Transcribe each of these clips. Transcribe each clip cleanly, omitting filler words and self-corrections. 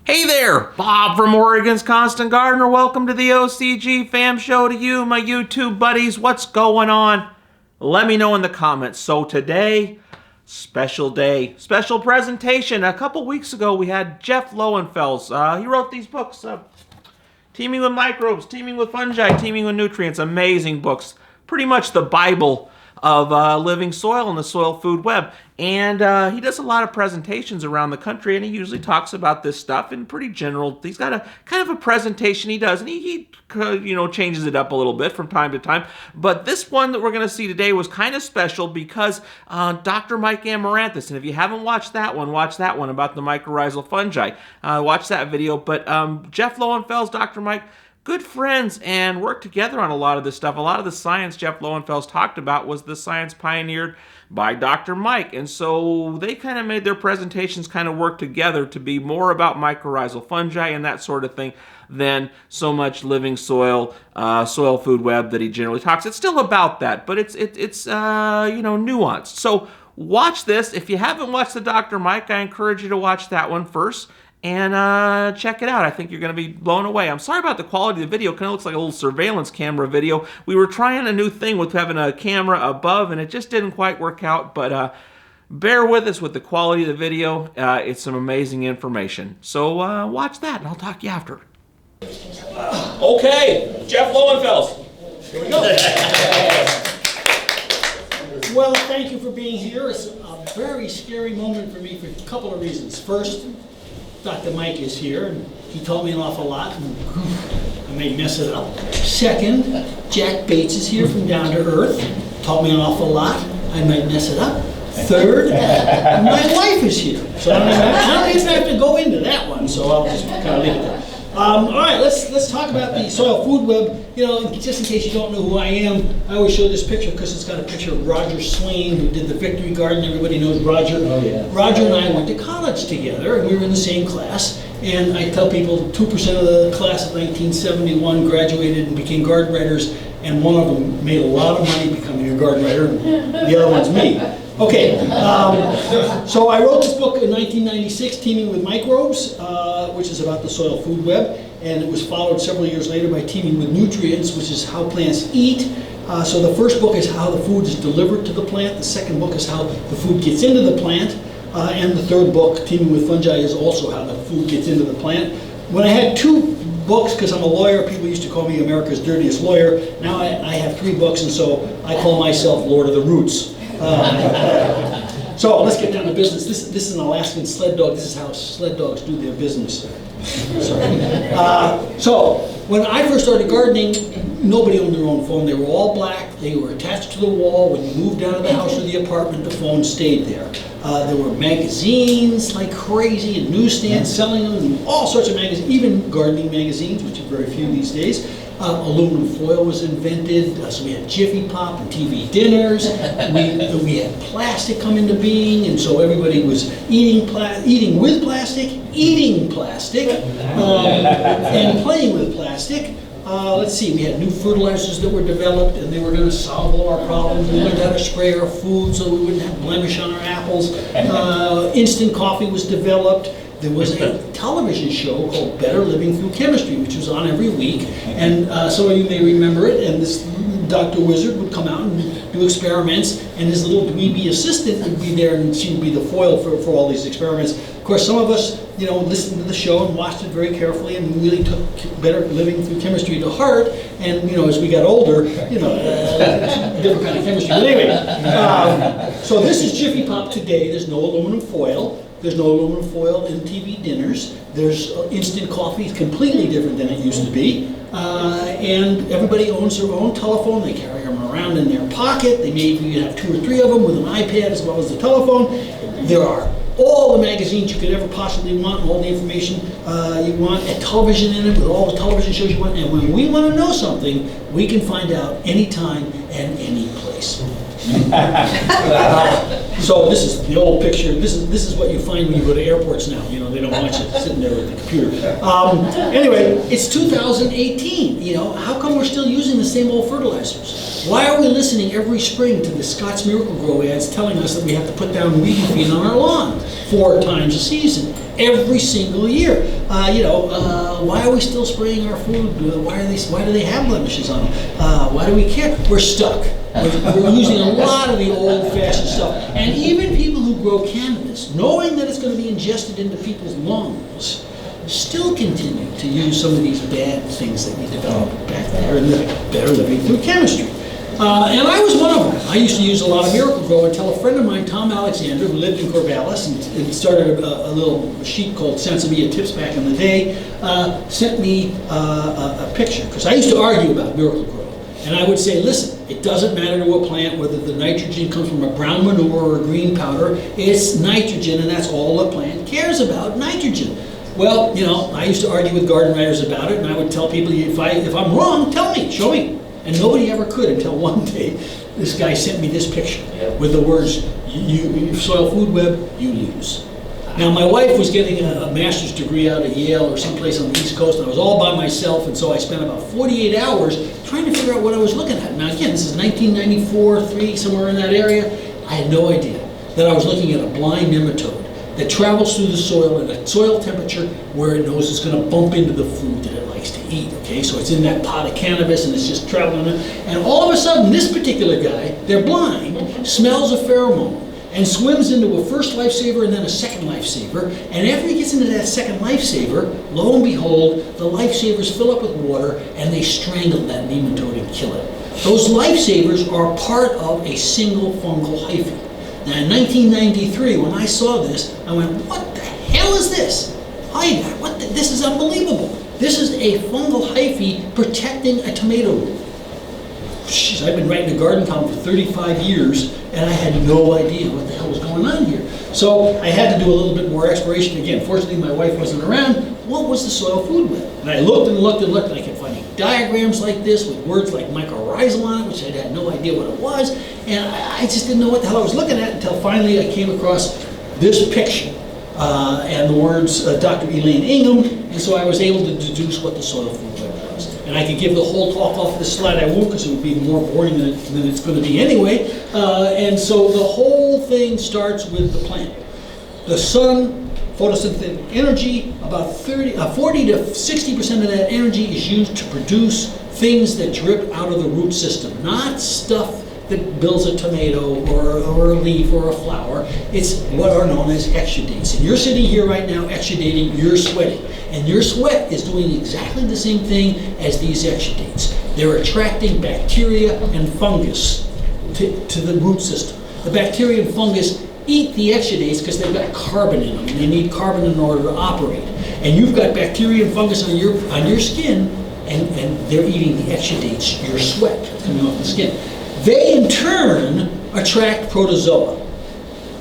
Hey there, Bob from Oregon's Constant Gardener. Welcome to the OCGFAM show to you, my YouTube buddies. What's going on? Let me know in the comments. So today, special day, special presentation. A couple weeks ago, we had Jeff Lowenfels. He wrote these books, Teaming with Microbes, Teaming with Fungi, Teaming with Nutrients. Amazing books. Pretty much the Bible of living soil in the soil food web. And he does a lot of presentations around the country, and he usually talks about this stuff in pretty general. He's got a kind of a presentation he does, and he changes it up a little bit from time to time. But this one that we're going to see today was kind of special because Dr. Mike Amaranthus, and if you haven't watched that one, watch that one about the mycorrhizal fungi. Watch that video. But Jeff Lowenfels, Dr. Mike, good friends and work together on a lot of this stuff. A lot of the science Jeff Lowenfels talked about was the science pioneered by Dr. Mike. And so they kind of made their presentations kind of work together to be more about mycorrhizal fungi and that sort of thing than so much living soil, soil food web that he generally talks. It's still about that, but it's nuanced. So watch this. If you haven't watched the Dr. Mike, I encourage you to watch that one first. And check it out. I think you're going to be blown away. I'm sorry about the quality of the video. It kind of looks like a little surveillance camera video. We were trying a new thing with having a camera above, and it just didn't quite work out. But bear with us with the quality of the video. It's some amazing information. So watch that, and I'll talk to you after. Okay, Jeff Lowenfels. Here we go. Well, thank you for being here. It's a very scary moment for me for a couple of reasons. First, Dr. Mike is here, and he told me an awful lot, and I may mess it up. Second, Jack Bates is here from Down to Earth, taught me an awful lot, I might mess it up. Third, my wife is here, so I don't even have to go into that one, so I'll just kind of leave it there. All right, let's talk about the soil food web. Just in case you don't know who I am, I always show this picture because it's got a picture of Roger Swain, who did the Victory Garden. Everybody knows Roger. Oh, yeah. Roger and I went to college together, and we were in the same class. And I tell people 2% of the class of 1971 graduated and became garden writers, and one of them made a lot of money becoming a garden writer, and the other one's me. Okay, so I wrote this book in 1996, Teaming with Microbes, which is about the soil food web, and it was followed several years later by Teaming with Nutrients, which is how plants eat. So the first book is how the food is delivered to the plant, the second book is how the food gets into the plant, and the third book, Teaming with Fungi, is also how the food gets into the plant. When I had two books, because I'm a lawyer, people used to call me America's dirtiest lawyer. Now I have 3 books, and so I call myself Lord of the Roots. So let's get down to business. This is an Alaskan sled dog. This is how sled dogs do their business. So when I first started gardening, nobody owned their own phone. They were all black. They were attached to the wall. When you moved out of the house or the apartment, the phone stayed there. There were magazines like crazy and newsstands selling them, and all sorts of magazines, even gardening magazines, which are very few these days. Aluminum foil was invented, so we had Jiffy Pop and TV dinners. We had plastic come into being, and so everybody was eating with plastic, eating plastic, and playing with plastic. Let's see, we had new fertilizers that were developed, and they were going to solve all our problems. We learned how to spray our food so we wouldn't have blemish on our apples. Instant coffee was developed. There was a television show called Better Living Through Chemistry, which was on every week, and some of you may remember it, and this Dr. Wizard would come out and do experiments, and his little dweeby assistant would be there, and she would be the foil for all these experiments. Of course, some of us, listened to the show and watched it very carefully and really took Better Living Through Chemistry to heart, and, as we got older, different kind of chemistry. But anyway, so this is Jiffy Pop today. There's no aluminum foil. There's no aluminum foil in TV dinners. There's instant coffee, completely different than it used to be. And everybody owns their own telephone. They carry them around in their pocket. They maybe have 2 or 3 of them with an iPad as well as the telephone. There are all the magazines you could ever possibly want, all the information you want, and television in it with all the television shows you want. And when we want to know something, we can find out anytime and any place. So this is the old picture. This is what you find when you go to airports now. They don't want you sitting there with the computer. Anyway, it's 2018. How come we're still using the same old fertilizers? Why are we listening every spring to the Scott's Miracle-Gro ads telling us that we have to put down weed feed on our lawn 4 times a season? every single year. Why are we still spraying our food? Why do they have blemishes on them? Why do we care? We're stuck. We're using a lot of the old-fashioned stuff. And even people who grow cannabis, knowing that it's going to be ingested into people's lungs, still continue to use some of these bad things that we developed back there and that are living through chemistry. And I was one of them. I used to use a lot of Miracle-Gro until a friend of mine, Tom Alexander, who lived in Corvallis and started a little sheet called Sansevilla Tips back in the day, sent me a picture. Because I used to argue about Miracle-Gro. And I would say, listen, it doesn't matter to a plant whether the nitrogen comes from a brown manure or a green powder. It's nitrogen, and that's all a plant cares about, nitrogen. Well, I used to argue with garden writers about it, and I would tell people, if I'm wrong, tell me, show me. And nobody ever could until one day, this guy sent me this picture with the words, soil food web, you lose. Now, my wife was getting a master's degree out of Yale or someplace on the East Coast, and I was all by myself, and so I spent about 48 hours trying to figure out what I was looking at. Now, again, this is 1994, 3, somewhere in that area. I had no idea that I was looking at a blind nematode that travels through the soil at a soil temperature where it knows it's going to bump into the food that it likes to eat, okay? So it's in that pot of cannabis, and it's just traveling. And all of a sudden, this particular guy, they're blind, smells a pheromone, and swims into a first lifesaver and then a second lifesaver. And after he gets into that second lifesaver, lo and behold, the lifesavers fill up with water and they strangle that nematode and kill it. Those lifesavers are part of a single fungal hyphae. Now in 1993, when I saw this, I went, what the hell is this? This is unbelievable. This is a fungal hyphae protecting a tomato root. Jeez, I've been writing a garden column for 35 years, and I had no idea what the hell was going on here. So I had to do a little bit more exploration. Again, fortunately, my wife wasn't around. What was the soil food web? And I looked and looked and looked, and I kept finding diagrams like this with words like mycorrhizal on it, which I had no idea what it was. And I just didn't know what the hell I was looking at until finally I came across this picture and the words Dr. Elaine Ingham, and so I was able to deduce what the soil food web was. And I could give the whole talk off this slide. I won't, because it would be more boring than it's going to be anyway. And so the whole thing starts with the plant. The sun, photosynthetic energy, about 40 to 60% of that energy is used to produce things that drip out of the root system, not stuff that builds a tomato or a leaf or a flower. It's what are known as exudates. And you're sitting here right now exudating, you're sweating. And your sweat is doing exactly the same thing as these exudates. They're attracting bacteria and fungus to the root system. The bacteria and fungus eat the exudates because they've got carbon in them, and they need carbon in order to operate. And you've got bacteria and fungus on your skin, and they're eating the exudates, your sweat that's coming off the skin. They in turn attract protozoa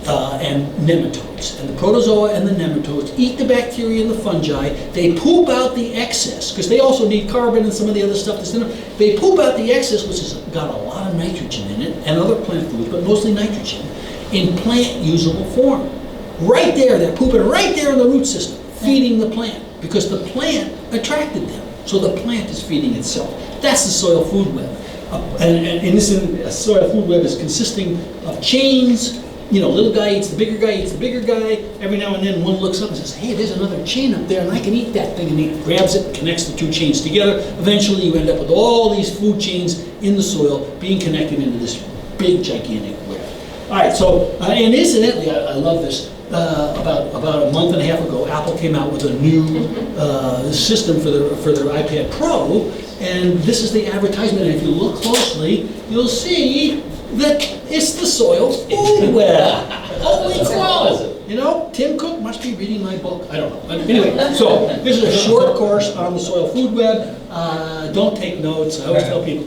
and nematodes. And the protozoa and the nematodes eat the bacteria and the fungi. They poop out the excess, because they also need carbon and some of the other stuff that's in them. They poop out the excess, which has got a lot of nitrogen in it, and other plant foods, but mostly nitrogen, in plant usable form. Right there, they're pooping right there in the root system, feeding the plant, because the plant attracted them. So the plant is feeding itself. That's the soil food web. And this soil food web is consisting of chains. Little guy eats the bigger guy, eats the bigger guy. Every now and then one looks up and says, hey, there's another chain up there and I can eat that thing. And he grabs it and connects the two chains together. Eventually you end up with all these food chains in the soil being connected into this big, gigantic web. All right, so, and incidentally, I love this. About a month and a half ago, Apple came out with a new system for their iPad Pro, and this is the advertisement. And if you look closely, you'll see that it's the soil food web. Holy cow! Tim Cook must be reading my book. I don't know. But anyway, so this is a short course on the soil food web. Don't take notes. I always tell people,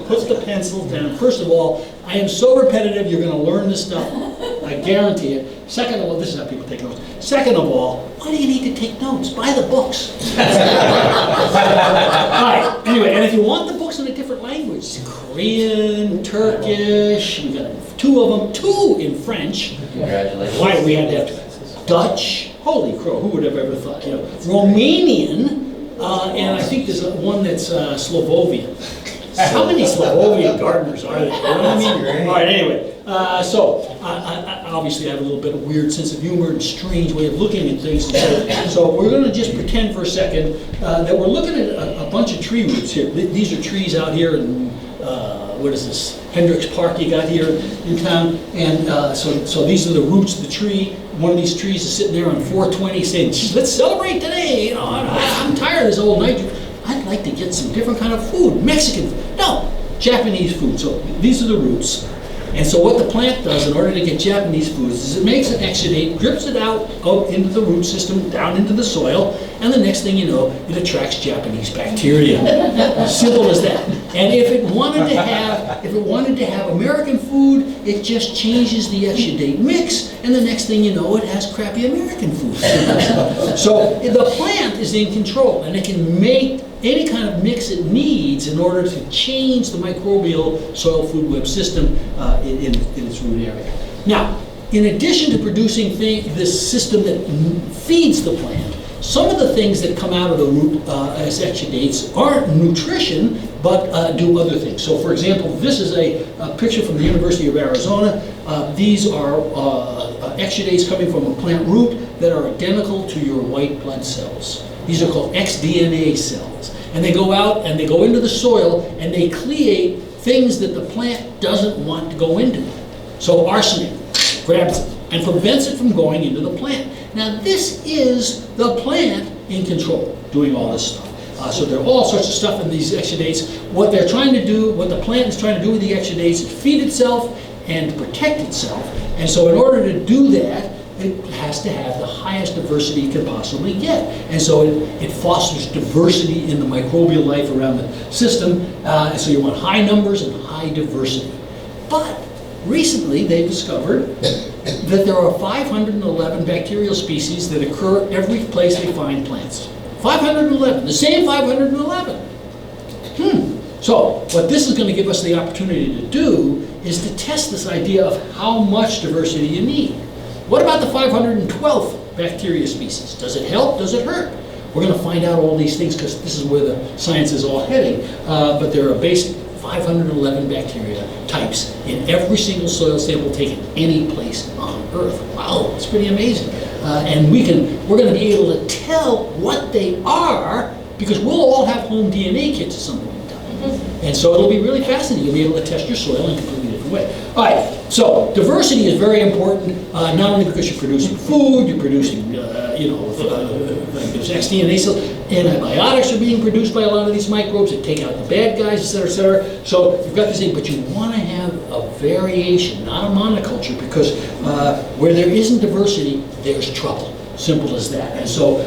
put the pencils down. First of all, I am so repetitive, you're going to learn this stuff. I guarantee it. Second of all, this is how people take notes. Second of all, why do you need to take notes? Buy the books. All right, anyway, and if you want the books in a different language, Korean, Turkish, we got two of them, two in French. Congratulations. Why we had to have Dutch. Holy crow, who would have ever thought? Romanian, and I think there's one that's Slovakian. How many Slovakian gardeners are there? You know what I mean? All right, anyway. Obviously I have a little bit of weird sense of humor and strange way of looking at things. So we're going to just pretend for a second that we're looking at a bunch of tree roots here. These are trees out here in, what is this, Hendricks Park you got here in town. And so these are the roots of the tree. One of these trees is sitting there on 420 saying, let's celebrate today. You know, I'm tired of this old nitrogen. I'd like to get some different kind of food, Mexican food. No, Japanese food. So these are the roots. And so what the plant does in order to get Japanese foods is it makes an exudate, drips it out into the root system, down into the soil, and the next thing you know, it attracts Japanese bacteria. Simple as that. And if it wanted to have American food, it just changes the exudate mix, and the next thing you know, it has crappy American food. So the plant is in control, and it can make any kind of mix it needs in order to change the microbial soil food web system in its root area. Now, in addition to producing this system that feeds the plant, some of the things that come out of the root as exudates aren't nutrition, but do other things. So for example, this is a picture from the University of Arizona. These are exudates coming from a plant root that are identical to your white blood cells. These are called xDNA cells. And they go out and they go into the soil and they cleate things that the plant doesn't want to go into. So arsenic grabs it and prevents it from going into the plant. Now this is the plant in control, doing all this stuff. So there are all sorts of stuff in these exudates. What they're trying to do, what the plant is trying to do with the exudates is feed itself and protect itself. And so in order to do that, it has to have the highest diversity it can possibly get. And so it fosters diversity in the microbial life around the system. And so you want high numbers and high diversity. But recently they discovered that there are 511 bacterial species that occur every place they find plants. 511, the same 511. So what this is going to give us the opportunity to do is to test this idea of how much diversity you need. What about the 512th bacteria species? Does it help? Does it hurt? We're going to find out all these things because this is where the science is all heading. But there are basic 511 bacteria types in every single soil sample taken any place on Earth. Wow, it's pretty amazing. And we're going to be able to tell what they are because we'll all have home DNA kits at some point in time. And so it'll be really fascinating. You'll be able to test your soil in a completely different way. All right, so diversity is very important, not only because you're producing food, you're producing, there's xDNA cells, antibiotics are being produced by a lot of these microbes that take out the bad guys, et cetera. So you've got this thing, but you want to have a variation, not a monoculture, because where there isn't diversity, there's trouble. Simple as that. And so,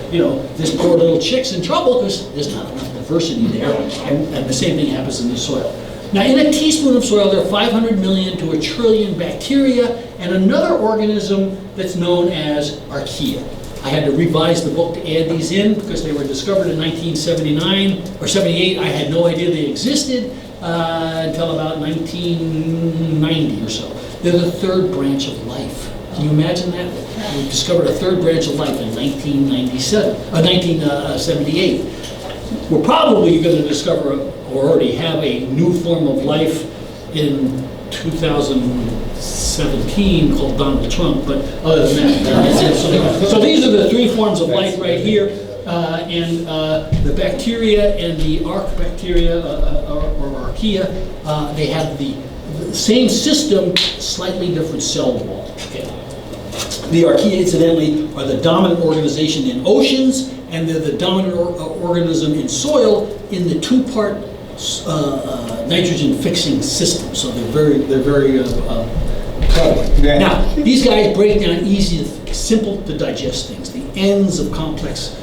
this poor little chick's in trouble because there's not enough diversity there, and the same thing happens in the soil. Now, in a teaspoon of soil, there are 500 million to 1 trillion bacteria and another organism that's known as Archaea. I had to revise the book to add these in because they were discovered in 1979 or 78. I had no idea they existed until about 1990 or so. They're the third branch of life. Can you imagine that? We discovered a third branch of life in 1978. We're probably going to discover or already have a new form of life in 2017 called Donald Trump, but other than that, that's it. So these are the three forms of life right here, and the bacteria and the Archaea or Archaea, they have the same system, slightly different cell wall. Okay. The Archaea, incidentally, are the dominant organization in oceans, and they're the dominant organism in soil in the two-part nitrogen-fixing system. So they're very prevalent. Yeah. Now, these guys break down easy, simple to digest things, the ends of complex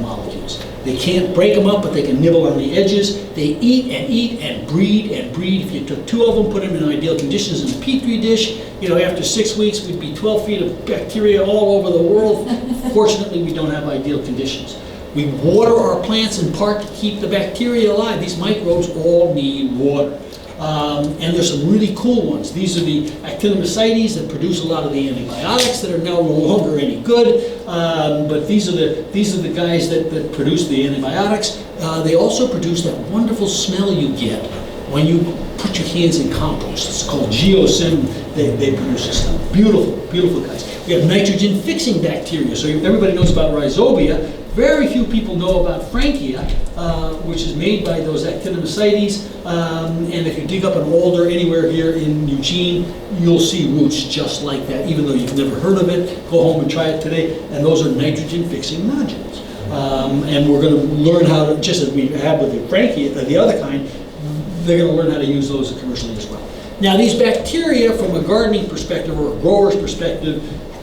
molecules. They can't break them up, but they can nibble on the edges. They eat and breed and breed. If you took 2 of them, put them in ideal conditions in a petri dish, after 6 weeks, we'd be 12 feet of bacteria all over the world. Fortunately, we don't have ideal conditions. We water our plants in part to keep the bacteria alive. These microbes all need water. And there's some really cool ones. These are the actinomycetes that produce a lot of the antibiotics that are now no longer any good. But these are the guys that produce the antibiotics. They also produce that wonderful smell you get when you put your hands in compost. It's called geosyn. They produce this stuff. Beautiful, beautiful guys. We have nitrogen-fixing bacteria. So everybody knows about rhizobia. Very few people know about Frankia, which is made by those actinomycetes. And if you dig up an alder anywhere here in Eugene, you'll see roots just like that, even though you've never heard of it. Go home and try it today. And those are nitrogen-fixing nodules. And we're going to learn how to, just as we have with the Frankia, the other kind, they're going to learn how to use those commercially as well. Now, these bacteria, from a gardening perspective or a grower's perspective,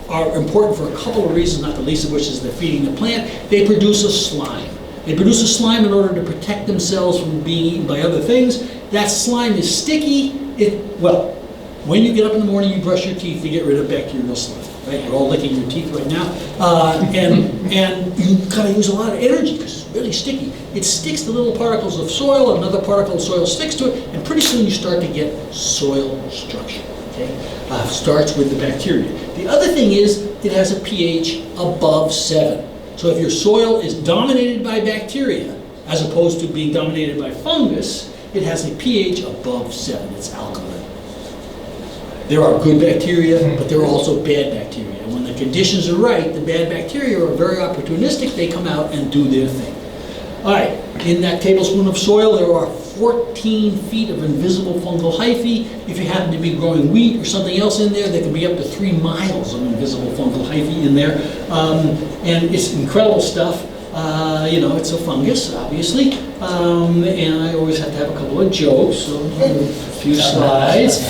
are important for a couple of reasons, not the least of which is they're feeding the plant. They produce a slime. They produce a slime in order to protect themselves from being eaten by other things. That slime is sticky. Well, when you get up in the morning, you brush your teeth to get rid of bacterial slime. Right? You're all licking your teeth right now. And you gotta use a lot of energy because it's really sticky. It sticks to little particles of soil, another particle of soil sticks to it, and pretty soon you start to get soil structure. Okay? Starts with the bacteria. The other thing is it has a pH above 7. So if your soil is dominated by bacteria, as opposed to being dominated by fungus, it has a pH above 7. It's alkaline. There are good bacteria, but there are also bad bacteria. And when the conditions are right, the bad bacteria are very opportunistic. They come out and do their thing. All right, in that tablespoon of soil, there are 14 feet of invisible fungal hyphae. If you happen to be growing wheat or something else in there, there can be up to 3 miles of invisible fungal hyphae in there. And it's incredible stuff. You know, it's a fungus, obviously. And I always have to have a couple of jokes, so a few slides.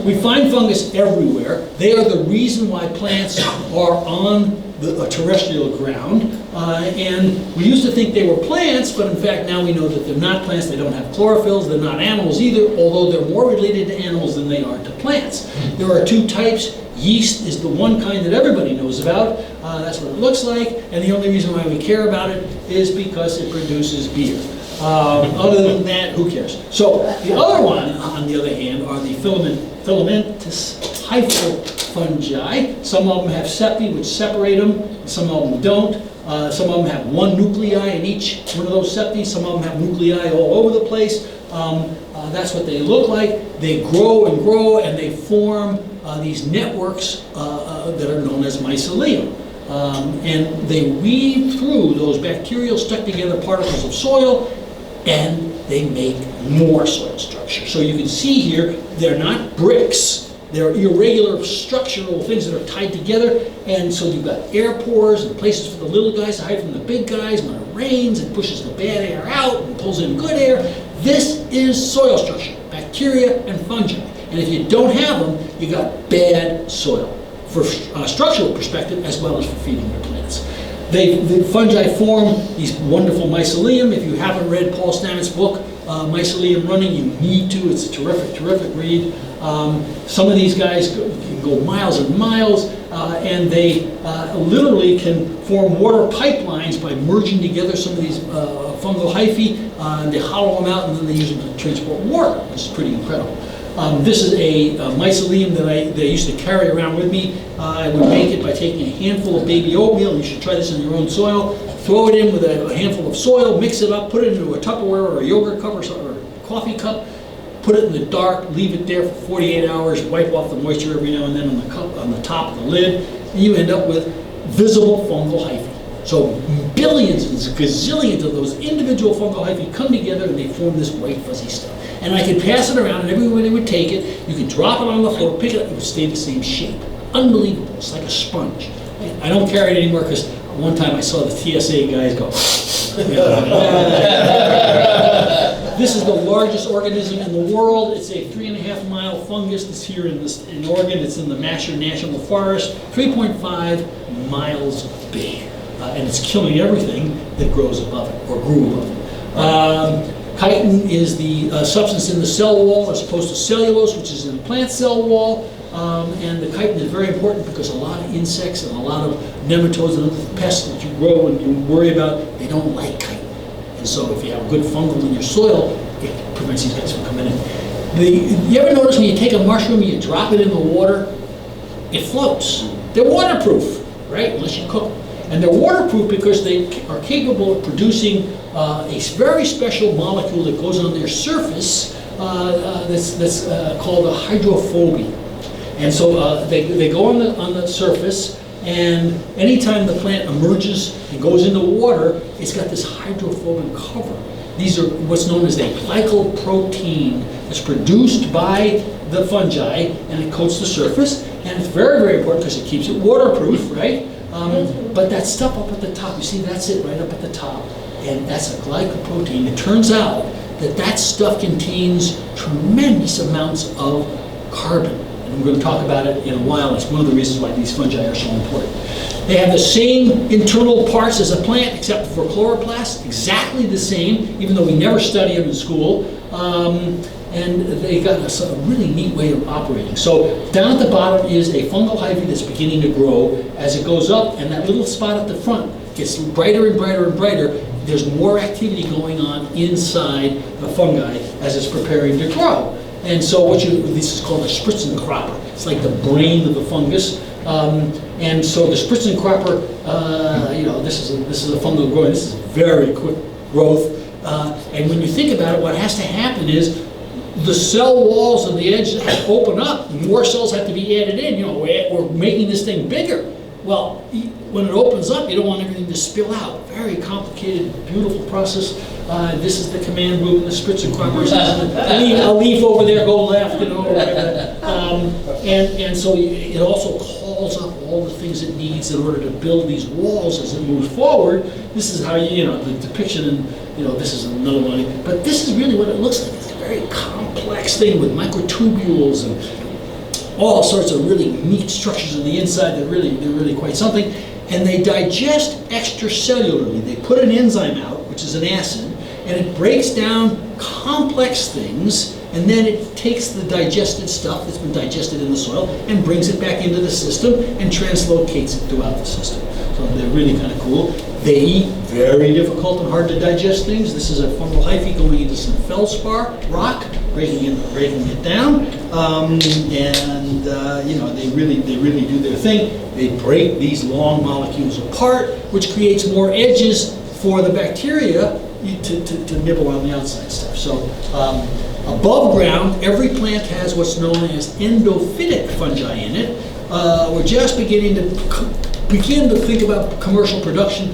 We find fungus everywhere. They are the reason why plants are on the terrestrial ground. And we used to think they were plants, but in fact now we know that they're not plants. They don't have chlorophylls. They're not animals either, although they're more related to animals than they are to plants. There are 2 types. Yeast is the one kind that everybody knows about. That's what it looks like. And the only reason why we care about it is because it produces beer. Other than that, who cares? So the other one, on the other hand, are the filamentous hyphofungi. Some of them have septi, which separate them. Some of them don't. Some of them have 1 nuclei in each one of those septi. Some of them have nuclei all over the place. That's what they look like. They grow and grow, and they form these networks that are known as mycelium. And they weave through those bacterial stuck together particles of soil, and they make more soil structure. So you can see here, they're not bricks. They're irregular structural things that are tied together, and so you've got air pores and places for the little guys to hide from the big guys. When it rains, it pushes the bad air out and pulls in good air. This is soil structure, bacteria and fungi. And if you don't have them, you got bad soil for structural perspective as well as for feeding your plants. The fungi form these wonderful mycelium. If you haven't read Paul Stamets' book, Mycelium Running, you need to. It's a terrific, terrific read. Some of these guys can go miles and miles, and they literally can form water pipelines by merging together some of these fungal hyphae, and they hollow them out, and then they use them to transport water, which is pretty incredible. This is a mycelium that I used to carry around with me. I would make it by taking a handful of baby oatmeal. You should try this in your own soil. Throw it in with a handful of soil, mix it up, put it into a Tupperware or a yogurt cup or a coffee cup, put it in the dark, leave it there for 48 hours, wipe off the moisture every now and then on the top of the lid, and you end up with visible fungal hyphae. So billions and gazillions of those individual fungal hyphae come together and they form this white fuzzy stuff. And I could pass it around and everybody would take it. You could drop it on the floor, pick it up, it would stay the same shape. Unbelievable, it's like a sponge. I don't carry it anymore because one time I saw the TSA guys go. This is the largest organism in the world. It's a 3.5-mile fungus that's here in Oregon. It's in the Masher National Forest, 3.5 miles big. And it's killing everything that grows above it, or grew above it. Chitin is the substance in the cell wall as opposed to cellulose, which is in the plant cell wall. And the chitin is very important because a lot of insects and a lot of nematodes and other pests that you grow and you worry about, they don't like chitin. And so if you have good fungal in your soil, it prevents these guys from coming in. You ever notice when you take a mushroom and you drop it in the water, it floats. They're waterproof, right? Unless you cook them. And they're waterproof because they are capable of producing a very special molecule that goes on their surface that's called a hydrophobia. And so they go on the surface, and anytime the plant emerges and goes into water, it's got this hydrophobic cover. These are what's known as a glycoprotein that's produced by the fungi, and it coats the surface, and it's very, very important because it keeps it waterproof, right? But that stuff up at the top, you see, that's it right up at the top, and that's a glycoprotein. It turns out that that stuff contains tremendous amounts of carbon. And we're going to talk about it in a while. It's one of the reasons why these fungi are so important. They have the same internal parts as a plant, except for chloroplasts, exactly the same, even though we never study them in school. And they got a really neat way of operating. So down at the bottom is a fungal hyphae that's beginning to grow. As it goes up, and that little spot at the front gets brighter and brighter and brighter, there's more activity going on inside the fungi as it's preparing to grow. And so this is called a Spritzing Crop. It's like the brain of the fungus. And so the Spritzing Cropper, this is a fungal growing. This is very quick growth. And when you think about it, what has to happen is the cell walls of the edge have to open up. More cells have to be added in. We're making this thing bigger. Well, when it opens up, you don't want everything to spill out. Very complicated, beautiful process. This is the command room, the Spritzing Croppers. A leaf over there, go left, and so it also calls up all the things it needs in order to build these walls as it moves forward. This is how the depiction, and this is another one. But this is really what it looks like. It's a very complex thing with microtubules and all sorts of really neat structures on the inside. They're really quite something. And they digest extracellularly. They put an enzyme out, which is an acid, and it breaks down complex things, and then it takes the digested stuff that's been digested in the soil and brings it back into the system and translocates it throughout the system. So they're really kind of cool. They eat very difficult and hard to digest things. This is a fungal hyphae going into some feldspar rock, breaking it down, they really do their thing. They break these long molecules apart, which creates more edges for the bacteria to nibble on the outside stuff. So above ground, every plant has what's known as endophytic fungi in it. We're just beginning to think about commercial production.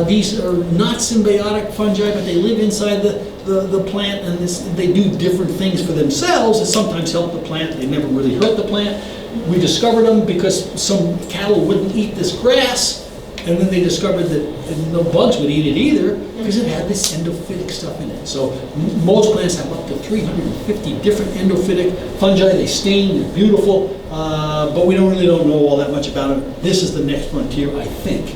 These are not symbiotic fungi, but they live inside the plant, and they do different things for themselves that sometimes help the plant. They never really hurt the plant. We discovered them because some cattle wouldn't eat this grass, and then they discovered that no bugs would eat it either because it had this endophytic stuff in it. So most plants have up to 350 different endophytic fungi. They stain, they're beautiful, but we don't know all that much about them. This is the next frontier, I think,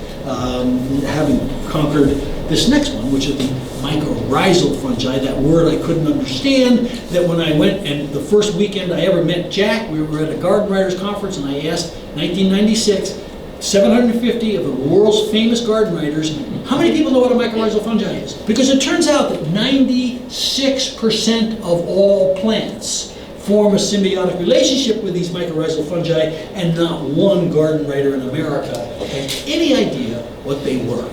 having conquered this next one, which is the mycorrhizal fungi, that word I couldn't understand, that when I went, and the first weekend I ever met Jack, we were at a garden writers conference, and I asked, 1996, 750 of the world's famous garden writers, how many people know what a mycorrhizal fungi is? Because it turns out that 96% of all plants form a symbiotic relationship with these mycorrhizal fungi, and not one garden writer in America had any idea what they were.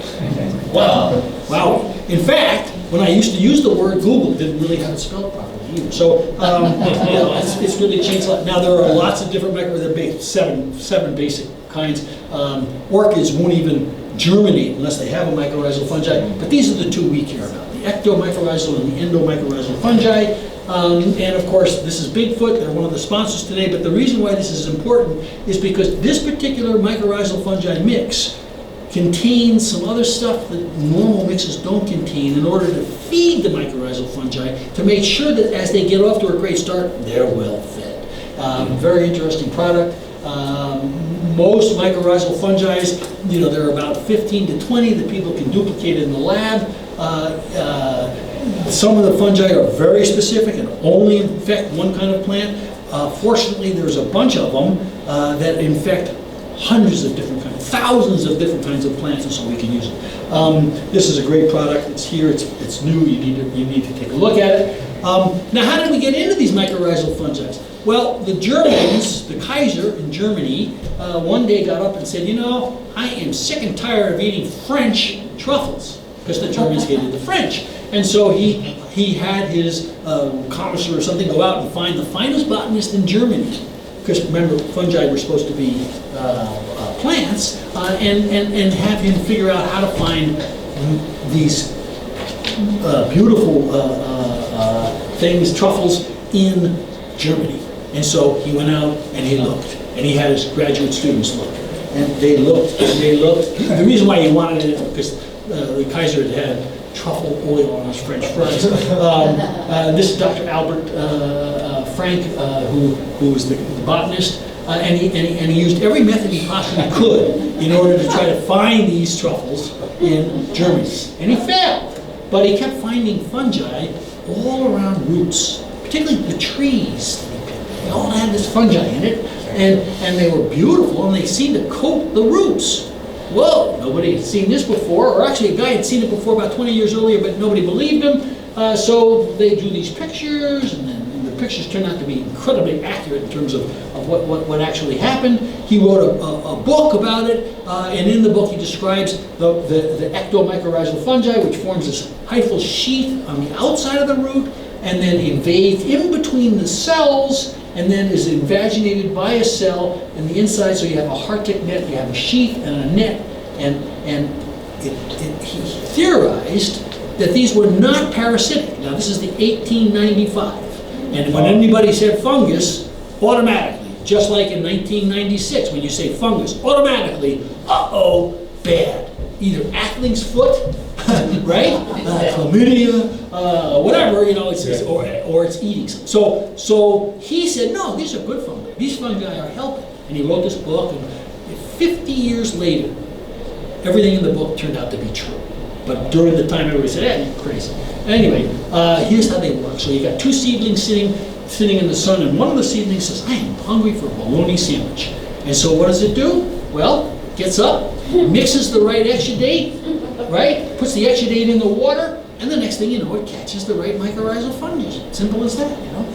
Wow. In fact, when I used to use the word, Google didn't really have it spelled properly either. So it's really changed a lot. Now there are lots of different mycorrhizal, seven basic kinds. Orchids won't even germinate unless they have a mycorrhizal fungi, but these are the two we care about, the ectomycorrhizal and the endomycorrhizal fungi. And of course, this is Bigfoot. They're one of the sponsors today, but the reason why this is important is because this particular mycorrhizal fungi mix contains some other stuff that normal mixes don't contain in order to feed the mycorrhizal fungi to make sure that as they get off to a great start, they're well fed. Very interesting product. Most mycorrhizal fungi, there are about 15 to 20 that people can duplicate in the lab. Some of the fungi are very specific and only infect one kind of plant. Fortunately, there's a bunch of them that infect hundreds of different kinds, thousands of different kinds of plants, and so we can use it. This is a great product. It's here. It's new. You need to take a look at it. Now, how did we get into these mycorrhizal fungi? Well, the Germans, the Kaiser in Germany, one day got up and said, I am sick and tired of eating French truffles. because the Germans hated the French. And so he had his commissar or something go out and find the finest botanist in Germany. Because remember, fungi were supposed to be plants, and have him figure out how to find these beautiful things, truffles, in Germany. And so he went out and he looked, and he had his graduate students look. And they looked, and they looked. The reason why he wanted it, because the Kaiser had truffle oil on his French fries. This is Dr. Albert Frank, who was the botanist, and he used every method he possibly could in order to try to find these truffles in Germany. And he failed, but he kept finding fungi all around roots, particularly the trees. They all had this fungi in it, and they were beautiful, and they seemed to coat the roots. Whoa, nobody had seen this before, or actually a guy had seen it before about 20 years earlier, but nobody believed him. So they drew these pictures, and then the pictures turned out to be incredibly accurate in terms of what actually happened. He wrote a book about it, and in the book he describes the Ecto mycorrhizal fungi, which forms this hyphal sheath on the outside of the root, and then invades in between the cells, and then is invaginated by a cell in the inside. So you have a heart-tick net, you have a sheath and a net, and he theorized that these were not parasitic. Now this is the 1895, and when anybody said fungus, automatically, just like in 1996, when you say fungus, automatically, uh-oh, bad. Either Athling's foot, right? Chlamydia, whatever, you know, or it's eating something. So he said, no, these are good fungi. These fungi are helping. And he wrote this book, and 50 years later, everything in the book turned out to be true. But during the time, everybody said, you're crazy. Anyway, here's how they work. So you got two seedlings sitting in the sun, and one of the seedlings says, I am hungry for a bologna sandwich. And so what does it do? Well, gets up, mixes the right exudate, right? Puts the exudate in the water, and the next thing you know, it catches the right mycorrhizal fungus. Simple as that, you know.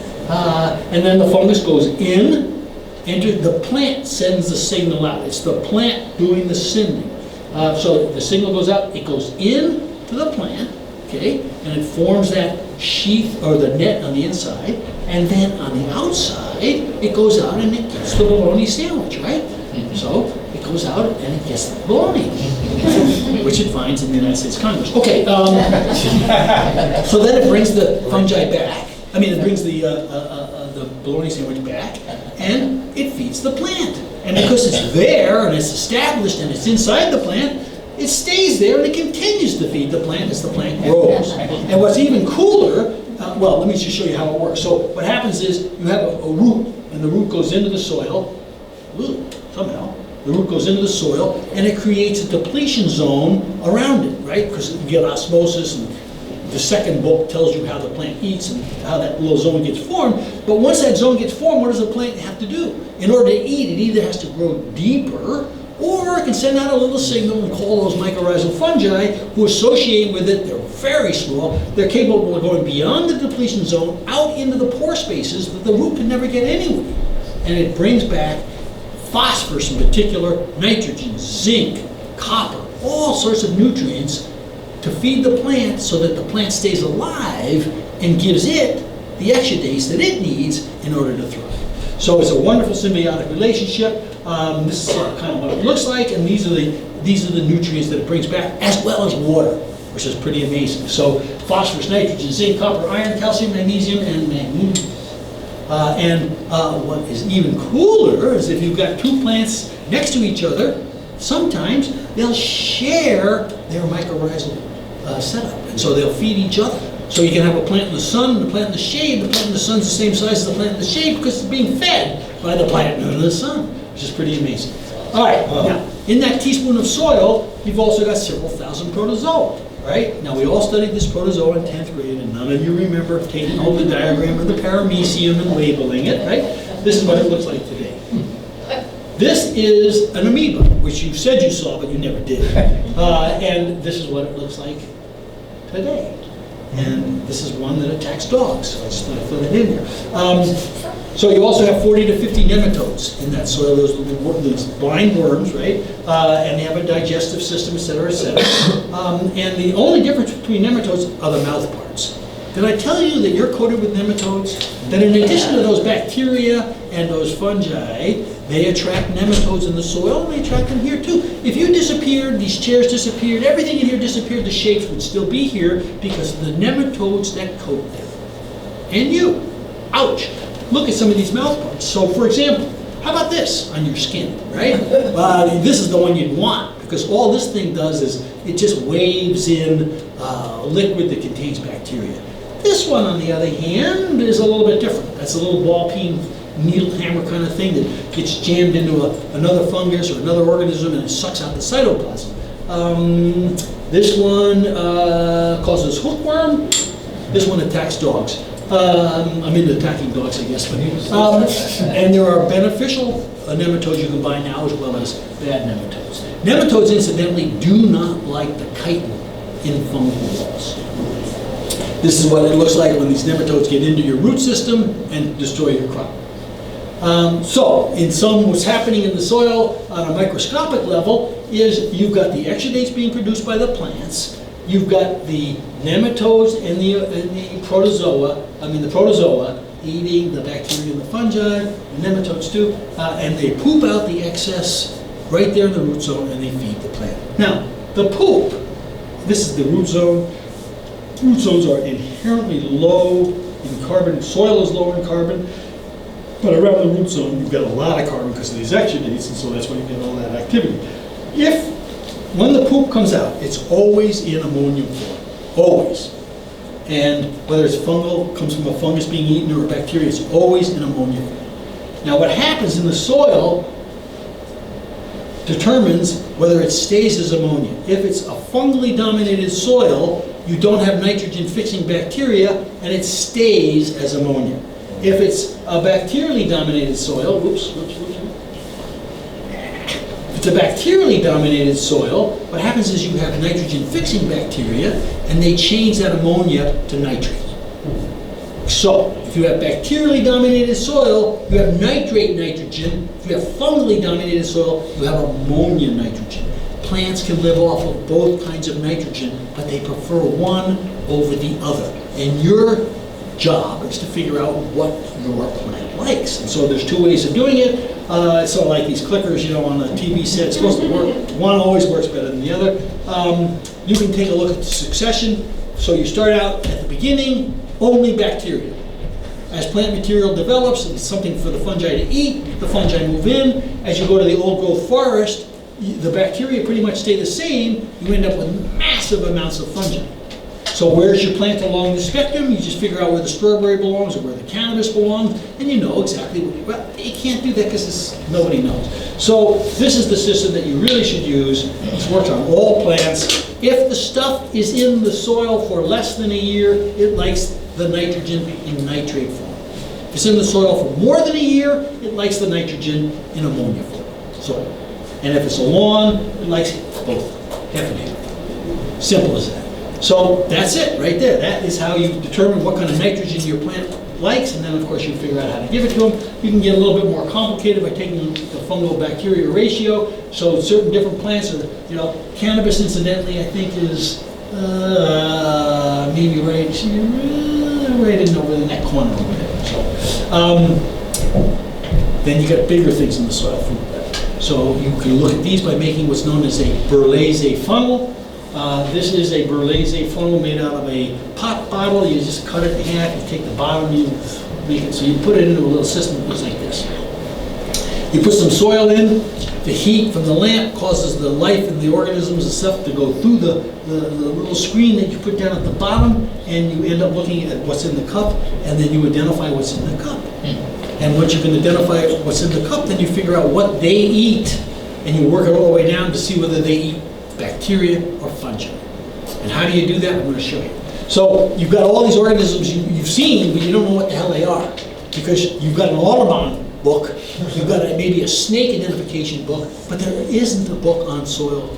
And then the fungus goes in, the plant sends the signal out. It's the plant doing the sending. So the signal goes out, it goes in to the plant, okay, and it forms that sheath or the net on the inside, and then on the outside, it goes out and it gets the bologna sandwich, right? So it goes out and it gets the bologna, which it finds in the United States Congress. Okay, so then it brings the fungi back. I mean, it brings the bologna sandwich back, and it feeds the plant. And because it's there and it's established and it's inside the plant, it stays there and it continues to feed the plant as the plant grows. And what's even cooler, well, let me just show you how it works. So what happens is you have a root, and the root goes into the soil. Somehow, the root goes into the soil, and it creates a depletion zone around it, right? Because you get osmosis, and the second book tells you how the plant eats and how that little zone gets formed. But once that zone gets formed, what does the plant have to do? In order to eat, it either has to grow deeper, or it can send out a little signal and call those mycorrhizal fungi who associate with it. They're very small. They're capable of going beyond the depletion zone out into the pore spaces that the root can never get anyway. And it brings back phosphorus in particular, nitrogen, zinc, copper, all sorts of nutrients to feed the plant so that the plant stays alive and gives it the exudates that it needs in order to thrive. So it's a wonderful symbiotic relationship. This is kind of what it looks like, and these are the nutrients that it brings back, as well as water, which is pretty amazing. So phosphorus, nitrogen, zinc, copper, iron, calcium, magnesium, and magnesium. What is even cooler is if you've got two plants next to each other, sometimes they'll share their mycorrhizal setup, and so they'll feed each other. So you can have a plant in the sun and a plant in the shade. The plant in the sun is the same size as the plant in the shade because it's being fed by the plant in the sun, which is pretty amazing. All right, now in that teaspoon of soil, you've also got several thousand protozoa. Right? Now we all studied this protozoa in 10th grade, and none of you remember taking home the diagram of the paramecium and labeling it, right? This is what it looks like today. This is an amoeba, which you said you saw, but you never did. And this is what it looks like today. and this is one that attacks dogs. So I just thought I'd throw that in here. So you also have 40 to 50 nematodes in that soil. Those blind worms, right? And they have a digestive system, et cetera, et cetera. And the only difference between nematodes are the mouth parts. Did I tell you that you're coated with nematodes? That in addition to those bacteria and those fungi, they attract nematodes in the soil, and they attract them here too. If you disappeared, these chairs disappeared, everything in here disappeared, the shapes would still be here because of the nematodes that coat them. And you. Ouch. Look at some of these mouth parts. So for example, how about this on your skin, right? This is the one you'd want, because all this thing does is it just waves in liquid that contains bacteria. This one, on the other hand, is a little bit different. That's a little ball-peen needle hammer kind of thing that gets jammed into another fungus or another organism, and it sucks out the cytoplasm. This one causes hookworm. This one attacks dogs. I'm into attacking dogs, I guess. But, and there are beneficial nematodes you can buy now as well as bad nematodes. Nematodes, incidentally, do not like the chitin in fungal walls. This is what it looks like when these nematodes get into your root system and destroy your crop. So, in sum, what's happening in the soil on a microscopic level is you've got the exudates being produced by the plants, you've got the nematodes and the protozoa eating the bacteria and the fungi, the nematodes too, and they poop out the excess right there in the root zone, and they feed the plant. Now, the poop, this is the root zone. Root zones are inherently low in carbon. Soil is low in carbon. But around the root zone, you've got a lot of carbon because of these exudates, and so that's why you get all that activity. When the poop comes out, it's always in ammonium form, always. And whether it's fungal, comes from a fungus being eaten, or a bacteria, it's always in ammonia form. Now what happens in the soil determines whether it stays as ammonia. If it's a fungally dominated soil, you don't have nitrogen fixing bacteria, and it stays as ammonia. If it's a bacterially dominated soil, if it's a bacterially dominated soil, what happens is you have nitrogen fixing bacteria, and they change that ammonia to nitrate. So, if you have bacterially dominated soil, you have nitrate nitrogen. If you have fungally dominated soil, you have ammonia nitrogen. Plants can live off of both kinds of nitrogen, but they prefer one over the other. And your job is to figure out what your plant likes. And so there's two ways of doing it. It's sort of like these clickers, on the TV set. It's supposed to work. One always works better than the other. You can take a look at the succession. So you start out at the beginning, only bacteria. As plant material develops, and it's something for the fungi to eat, the fungi move in. As you go to the old growth forest, the bacteria pretty much stay the same. You end up with massive amounts of fungi. So where's your plant along the spectrum? You just figure out where the strawberry belongs or where the cannabis belongs, and you know exactly what. Well, you can't do that because nobody knows. So this is the system that you really should use. It works on all plants. If the stuff is in the soil for less than a year, it likes the nitrogen in nitrate form. If it's in the soil for more than a year, it likes the nitrogen in ammonia form. So, and if it's a lawn, it likes both, half and half. Simple as that. So that's it right there. That is how you determine what kind of nitrogen your plant likes, and then of course you figure out how to give it to them. You can get a little bit more complicated by taking the fungal bacteria ratio. So certain different plants are, cannabis incidentally I think is maybe right in over the neck corner over there. So then you got bigger things in the soil food web. So you can look at these by making what's known as a Burlese funnel. This is a Burlese funnel made out of a pop bottle. You just cut it in half, you take the bottom, you make it, so you put it into a little system that looks like this. You put some soil in, the heat from the lamp causes the life in the organisms and stuff to go through the little screen that you put down at the bottom, and you end up looking at what's in the cup, and then you identify what's in the cup. And once you can identify what's in the cup, then you figure out what they eat, and you work it all the way down to see whether they eat bacteria or fungi. And how do you do that? I'm going to show you. So you've got all these organisms you've seen, but you don't know what the hell they are. Because you've got an Audubon book, you've got maybe a snake identification book, but there isn't a book on soil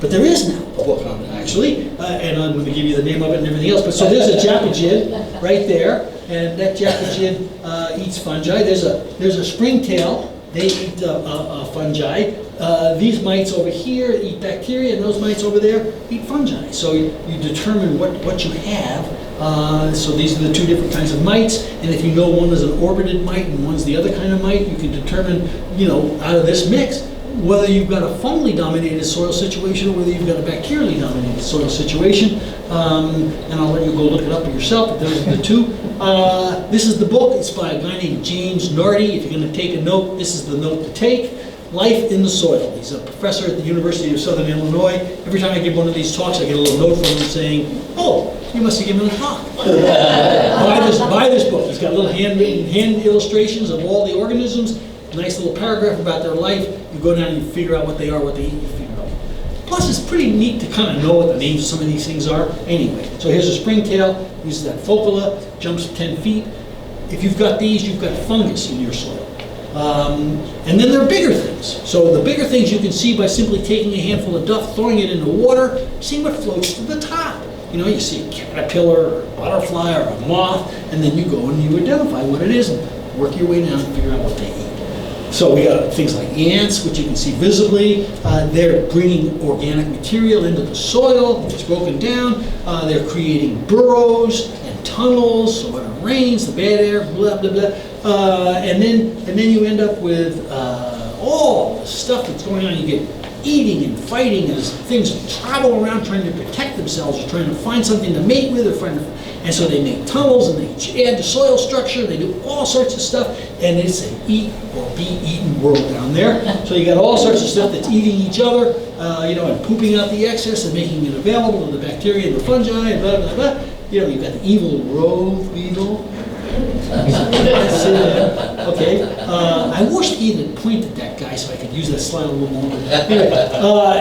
But there is now a book on it, actually, and I'm going to give you the name of it and everything else. But so there's a japagid right there, and that japagid eats fungi. There's a springtail. They eat fungi. These mites over here eat bacteria, and those mites over there eat fungi. So you determine what you have. So these are the two different kinds of mites, and if you know one is an orbited mite and one's the other kind of mite, you can determine, out of this mix, whether you've got a fungally dominated soil situation or whether you've got a bacterially dominated soil situation. And I'll let you go look it up yourself, but those are the two. This is the book. It's by a guy named James Nardi. If you're going to take a note, this is the note to take. Life in the Soil. He's a professor at the University of Southern Illinois. Every time I give one of these talks, I get a little note from him saying, "Oh, you must have given a talk." Buy this book. He's got little hand illustrations of all the organisms, a nice little paragraph about their life. You go down and you figure out what they are, what they eat, you figure out. Plus, it's pretty neat to kind of know what the names of some of these things are. Anyway, so here's a springtail. Uses that focula, jumps 10 feet. If you've got these, you've got fungus in your soil. And then there are bigger things. So the bigger things you can see by simply taking a handful of duff, throwing it into water, seeing what floats to the top. You see a caterpillar or a butterfly or a moth, and then you go and you identify what it is and work your way down and figure out what they eat. So we got things like ants, which you can see visibly. They're bringing organic material into the soil. It's broken down. They're creating burrows and tunnels. So when it rains, the bad air, blah, blah, blah. And then you end up with all the stuff that's going on. You get eating and fighting as things travel around trying to protect themselves or trying to find something to mate with, and so they make tunnels and they add to soil structure. They do all sorts of stuff, and it's an eat or be eaten world down there. So you got all sorts of stuff that's eating each other, and pooping out the excess and making it available to the bacteria and the fungi and blah blah blah. You've got the evil rove beetle. Okay. I wish Ian had pointed that guy so I could use that slide a little longer. Anyway,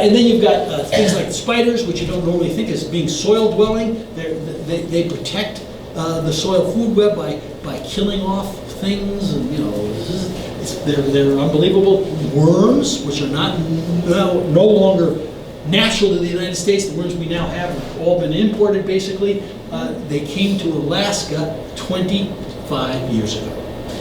and then you've got things like spiders, which you don't normally think as being soil dwelling. They protect the soil food web by killing off things, and they're unbelievable. Worms, which are no longer natural to the United States. The worms we now have all been imported, basically. They came to Alaska 25 years ago.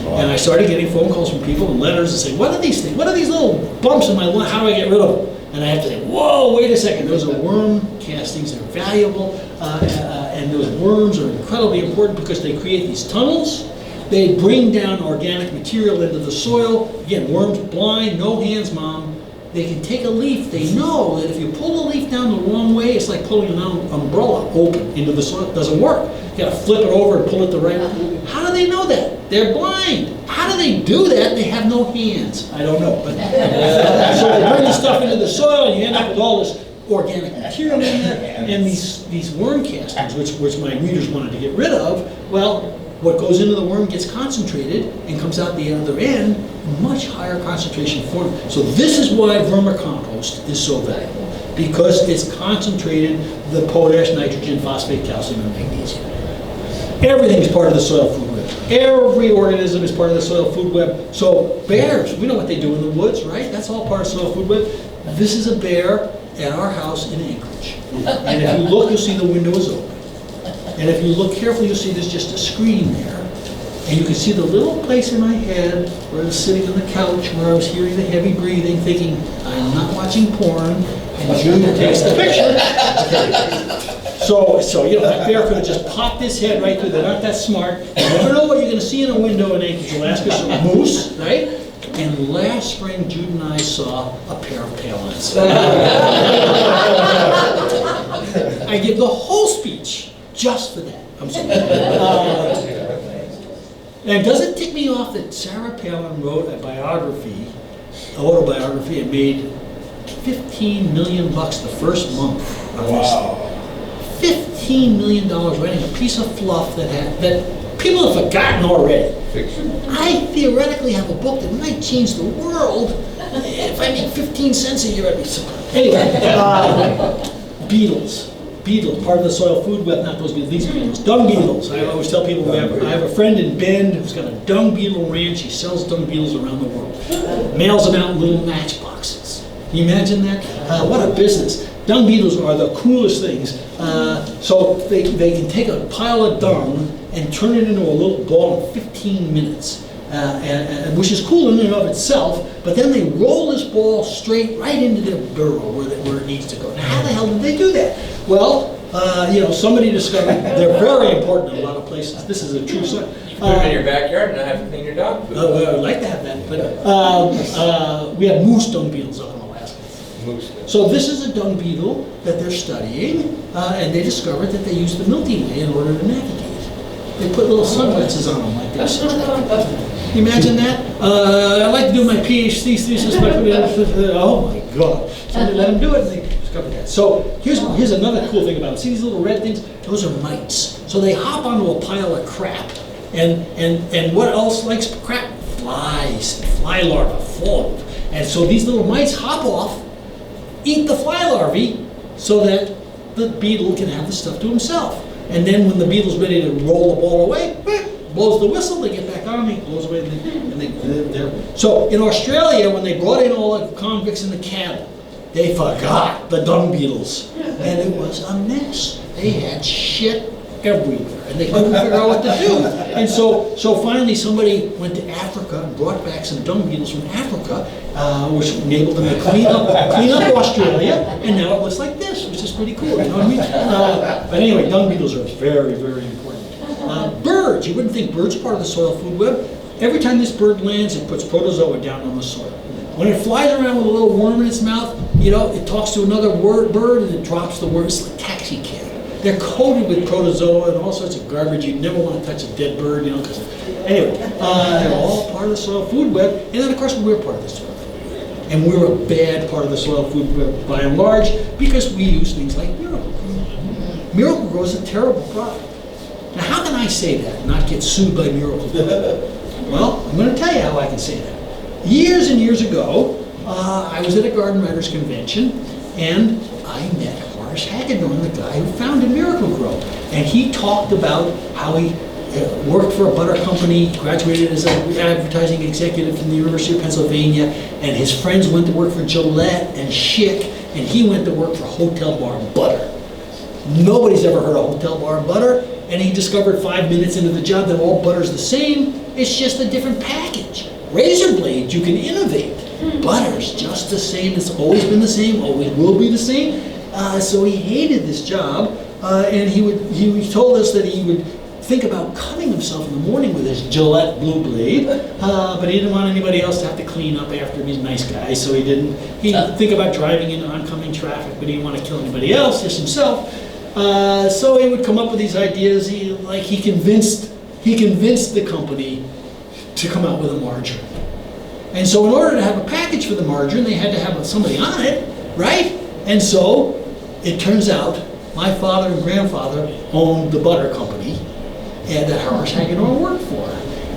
Wow. And I started getting phone calls from people and letters and saying, "What are these things? What are these little bumps in my lawn? How do I get rid of them?" And I have to say, "Whoa, wait a second. Those are worm castings. They're valuable. And those worms are incredibly important because they create these tunnels. They bring down organic material into the soil. Again, worms, blind, no hands, mom. They can take a leaf. They know that if you pull the leaf down the wrong way, it's like pulling an umbrella open into the soil. It doesn't work. You got to flip it over and pull it the right way. How do they know that? They're blind. How do they do that? They have no hands. I don't know. But so they bring the stuff into the soil, and you end up with all this organic material in there, and these worm castings, which my readers wanted to get rid of. Well, what goes into the worm gets concentrated and comes out the other end, much higher concentration form. So this is why vermicompost is so valuable, because it's concentrated the potash, nitrogen, phosphate, calcium, and magnesium. Everything is part of the soil food web. Every organism is part of the soil food web. So bears, we know what they do in the woods, right? That's all part of soil food web. This is a bear at our house in Anchorage. And if you look, you'll see the window is open. And if you look carefully, you'll see there's just a screen there. And you can see the little place in my head where I was sitting on the couch, where I was hearing the heavy breathing, thinking, I'm not watching porn, and Jude takes the picture. Okay. So that bear could have just popped his head right through. They're not that smart. You never know what you're going to see in a window in Anchorage, Alaska. So moose, right? And last spring, Jude and I saw a pair of palins. I give the whole speech just for that. I'm sorry. And does it tick me off that Sarah Palin wrote a autobiography, and made $15 million the first month of this. $15 million writing a piece of fluff that people have forgotten already. Fiction. I theoretically have a book that might change the world if I make 15 cents a year. I'd be surprised. Anyway, beetles. Beetles, part of the soil food web, not those beetles, these beetles. Dung beetles. I always tell people I have a friend in Bend who's got a dung beetle ranch. He sells dung beetles around the world. Mails them out in little matchboxes. Can you imagine that? What a business. Dung beetles are the coolest things. So they can take a pile of dung and turn it into a little ball in 15 minutes, which is cool in and of itself, but then they roll this ball straight right into their burrow where it needs to go. Now, how the hell did they do that? Well, somebody discovered they're very important in a lot of places. This is a true story. Put them in your backyard and not have to clean your dog food. I'd like to have that, but we have moose dung beetles up in Alaska. So this is a dung beetle that they're studying, and they discovered that they use the Milky Way in order to navigate. They put little sunglasses on them like this. You imagine that? I'd like to do my PhD thesis. Oh my God. So they let them do it, and they discovered that. So here's another cool thing about it. See these little red things? Those are mites. So they hop onto a pile of crap. And what else likes crap? Flies, fly larvae, fall. And so these little mites hop off, eat the fly larvae, so that the beetle can have the stuff to himself. And then when the beetle's ready to roll the ball away, blows the whistle, they get back on, he blows away, and they're. So in Australia, when they brought in all the convicts and the cattle, they forgot the dung beetles. And it was a mess. They had shit everywhere, and they couldn't figure out what to do. And so finally somebody went to Africa and brought back some dung beetles from Africa, which enabled them to clean up Australia, and now it looks like this, which is pretty cool, you know what I mean? But anyway, dung beetles are very, very important. Birds, you wouldn't think birds are part of the soil food web. Every time this bird lands, it puts protozoa down on the soil. When it flies around with a little worm in its mouth, it talks to another bird and it drops the worm. It's like taxi cab. They're coated with protozoa and all sorts of garbage. You'd never want to touch a dead bird, because anyway, they're all part of the soil food web. And then of course we're part of the soil food web. And we're a bad part of the soil food web by and large because we use things like Miracle-Gro. Miracle-Gro is a terrible product. Now how can I say that and not get sued by Miracle-Gro? Well, I'm going to tell you how I can say that. Years and years ago, I was at a garden writers convention and I met Hagedorn, the guy who founded Miracle-Gro, and he talked about how he worked for a butter company, graduated as an advertising executive from the University of Pennsylvania, and his friends went to work for Gillette and Schick, and he went to work for Hotel Bar Butter. Nobody's ever heard of Hotel Bar Butter, and he discovered 5 minutes into the job that all butter's the same, it's just a different package. Razor blades, you can innovate. Butter's just the same, it's always been the same, always will be the same. So he hated this job, and he told us that he would think about cutting himself in the morning with his Gillette blue blade, but he didn't want anybody else to have to clean up after him. He's a nice guy, so he didn't. He'd think about driving into oncoming traffic, but he didn't want to kill anybody else, just himself. So he would come up with these ideas. He convinced the company to come out with a margarine. And so in order to have a package for the margarine, they had to have somebody on it, right? And so it turns out my father and grandfather owned the butter company that Horace Hagedorn worked for.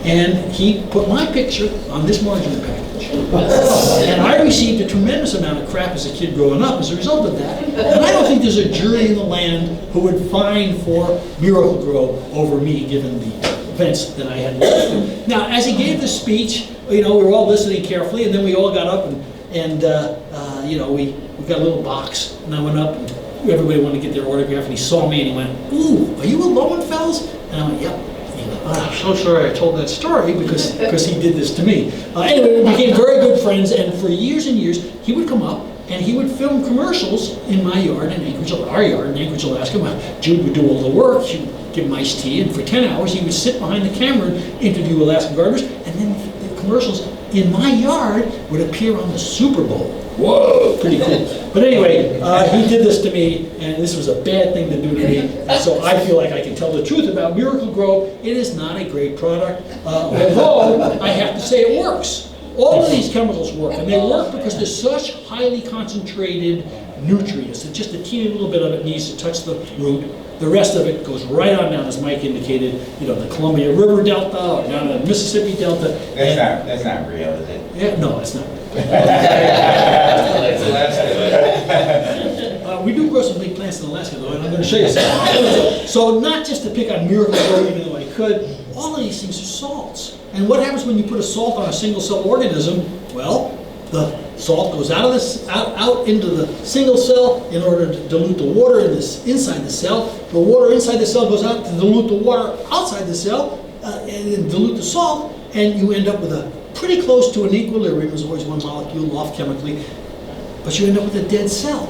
And he put my picture on this margarine package. And I received a tremendous amount of crap as a kid growing up as a result of that. And I don't think there's a jury in the land who would fine for Miracle-Gro over me, given the events that I had lived. Now, as he gave the speech, we were all listening carefully, and then we all got up and we got a little box, and I went up, and everybody wanted to get their autograph, and he saw me, and he went, "Ooh, are you a Lowenfels?" And I went, "Yep." He went, "I'm so sorry I told that story because he did this to me." Anyway, we became very good friends, and for years and years, he would come up, and he would film commercials in my yard in Anchorage, our yard in Anchorage, Alaska. Jude would do all the work, she would give him iced tea, and for 10 hours, he would sit behind the camera and interview Alaskan gardeners, and then the commercials in my yard would appear on the Super Bowl. Whoa, pretty cool. But anyway, he did this to me, and this was a bad thing to do to me. And so I feel like I can tell the truth about Miracle-Gro. It is not a great product, although I have to say it works. All of these chemicals work, and they work because there's such highly concentrated nutrients that just a teeny little bit of it needs to touch the root. The rest of it goes right on down, as Mike indicated, the Columbia River Delta or down the Mississippi Delta. That's not real, is it? Yeah, no, it's not real. We do grow some big plants in Alaska, though, and I'm going to show you something. So not just to pick on Miracle-Gro, even though I could, all of these things are salts. And what happens when you put a salt on a single-cell organism? Well, the Salt goes out into the single cell in order to dilute the water inside the cell. The water inside the cell goes out to dilute the water outside the cell and dilute the salt, and you end up with a pretty close to an equilibrium. There's always one molecule off chemically, but you end up with a dead cell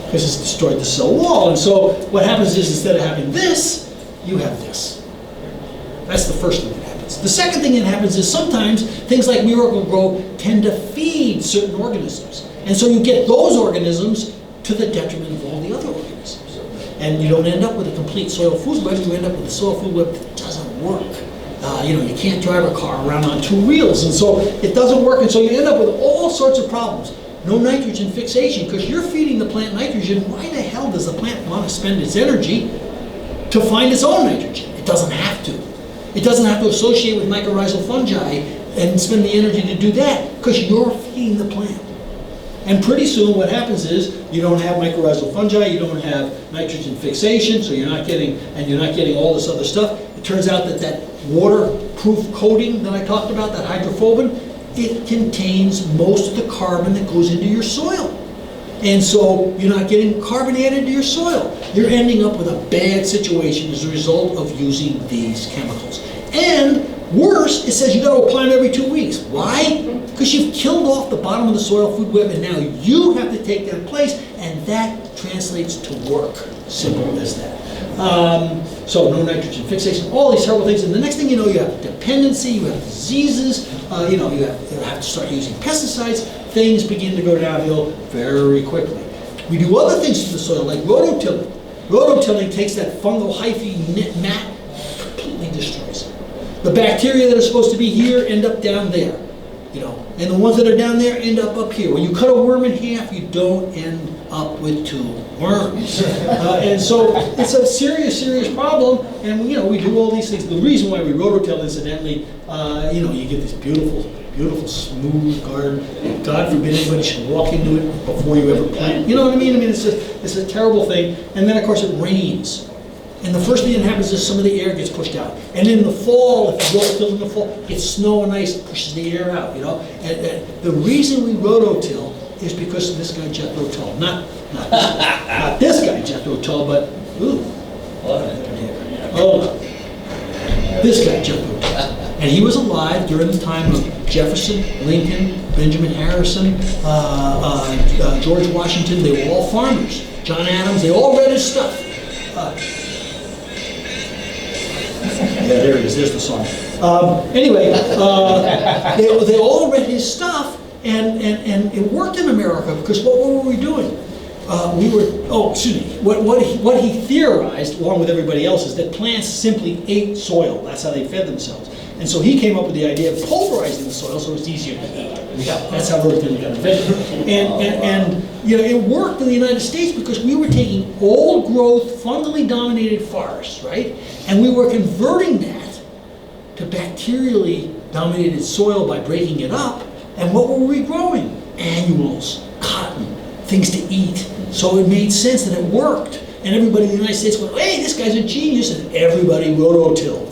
because it's destroyed the cell wall. And so what happens is, instead of having this, you have this. That's the first thing that happens. The second thing that happens is sometimes things like Miracle-Gro tend to feed certain organisms. And so you get those organisms to the detriment of all the other organisms. And you don't end up with a complete soil food web, you end up with a soil food web that doesn't work. You can't drive a car around on two wheels, and so it doesn't work, and so you end up with all sorts of problems. No nitrogen fixation, because you're feeding the plant nitrogen. Why the hell does the plant want to spend its energy to find its own nitrogen? It doesn't have to. It doesn't have to associate with mycorrhizal fungi and spend the energy to do that, because you're feeding the plant. And pretty soon what happens is you don't have mycorrhizal fungi, you don't have nitrogen fixation, so you're not getting all this other stuff. It turns out that waterproof coating that I talked about, that hydrophobin, it contains most of the carbon that goes into your soil. And so you're not getting carbon added to your soil. You're ending up with a bad situation as a result of using these chemicals. And worse, it says you got to apply them every 2 weeks. Why? Because you've killed off the bottom of the soil food web, and now you have to take that place, and that translates to work. Simple as that. So no nitrogen fixation, all these terrible things, and the next thing you know, you have dependency, you have diseases, you have to start using pesticides. Things begin to go downhill very quickly. We do other things to the soil, like rototilling. Rototilling takes that fungal hyphae mat, completely destroys it. The bacteria that are supposed to be here end up down there, and the ones that are down there end up here. When you cut a worm in half, you don't end up with 2 worms. And so it's a serious, serious problem, and we do all these things. The reason why we rototill, incidentally, you get this beautiful, beautiful, smooth garden, and God forbid anybody should walk into it before you ever plant. You know what I mean? It's a terrible thing. And then, of course, it rains. And the first thing that happens is some of the air gets pushed out. And in the fall, if you rototill in the fall, it's snow and ice, pushes the air out, And the reason we rototill is because of this guy, Jethro Tull. Not this guy, Jethro Tull, but, this guy, Jethro Tull. And he was alive during the time of Jefferson, Lincoln, Benjamin Harrison, George Washington. They were all farmers. John Adams, they all read his stuff. Yeah, there it is. There's the song. Anyway, they all read his stuff, and it worked in America, because what were we doing? What he theorized, along with everybody else, is that plants simply ate soil. That's how they fed themselves. And so he came up with the idea of pulverizing the soil so it's easier to eat. Yeah, that's how rototilling got invented. And it worked in the United States because we were taking old growth, fungally dominated forests, right? And we were converting that to bacterially dominated soil by breaking it up. And what were we growing? Annuals, cotton, things to eat. So it made sense that it worked. And everybody in the United States went, hey, this guy's a genius. And everybody rototilled.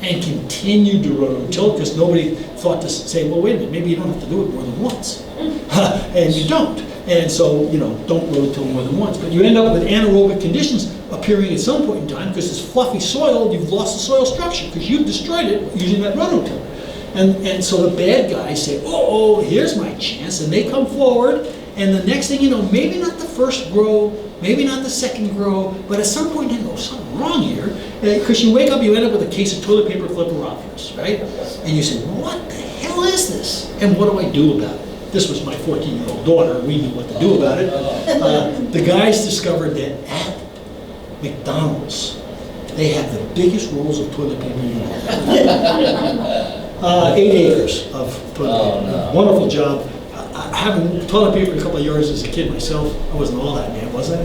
And continued to rototill, because nobody thought to say, well, wait a minute, maybe you don't have to do it more than once. And you don't. And so, don't rototill more than once. But you end up with anaerobic conditions appearing at some point in time, because this fluffy soil, you've lost the soil structure, because you've destroyed it using that rototill. And so the bad guys say, oh, here's my chance. And they come forward, and the next thing you know, maybe not the first grow, maybe not the second grow, but at some point in time, something wrong here. Because you wake up, you end up with a case of toilet paper flipperopolis, right? And you say, what the hell is this? And what do I do about it? This was my 14-year-old daughter. We knew what to do about it. The guys discovered that at McDonald's, they have the biggest rolls of toilet paper in the world. 8 acres of toilet paper. No. Wonderful job. Having toilet paper in a couple of yards as a kid myself, I wasn't all that man, was I?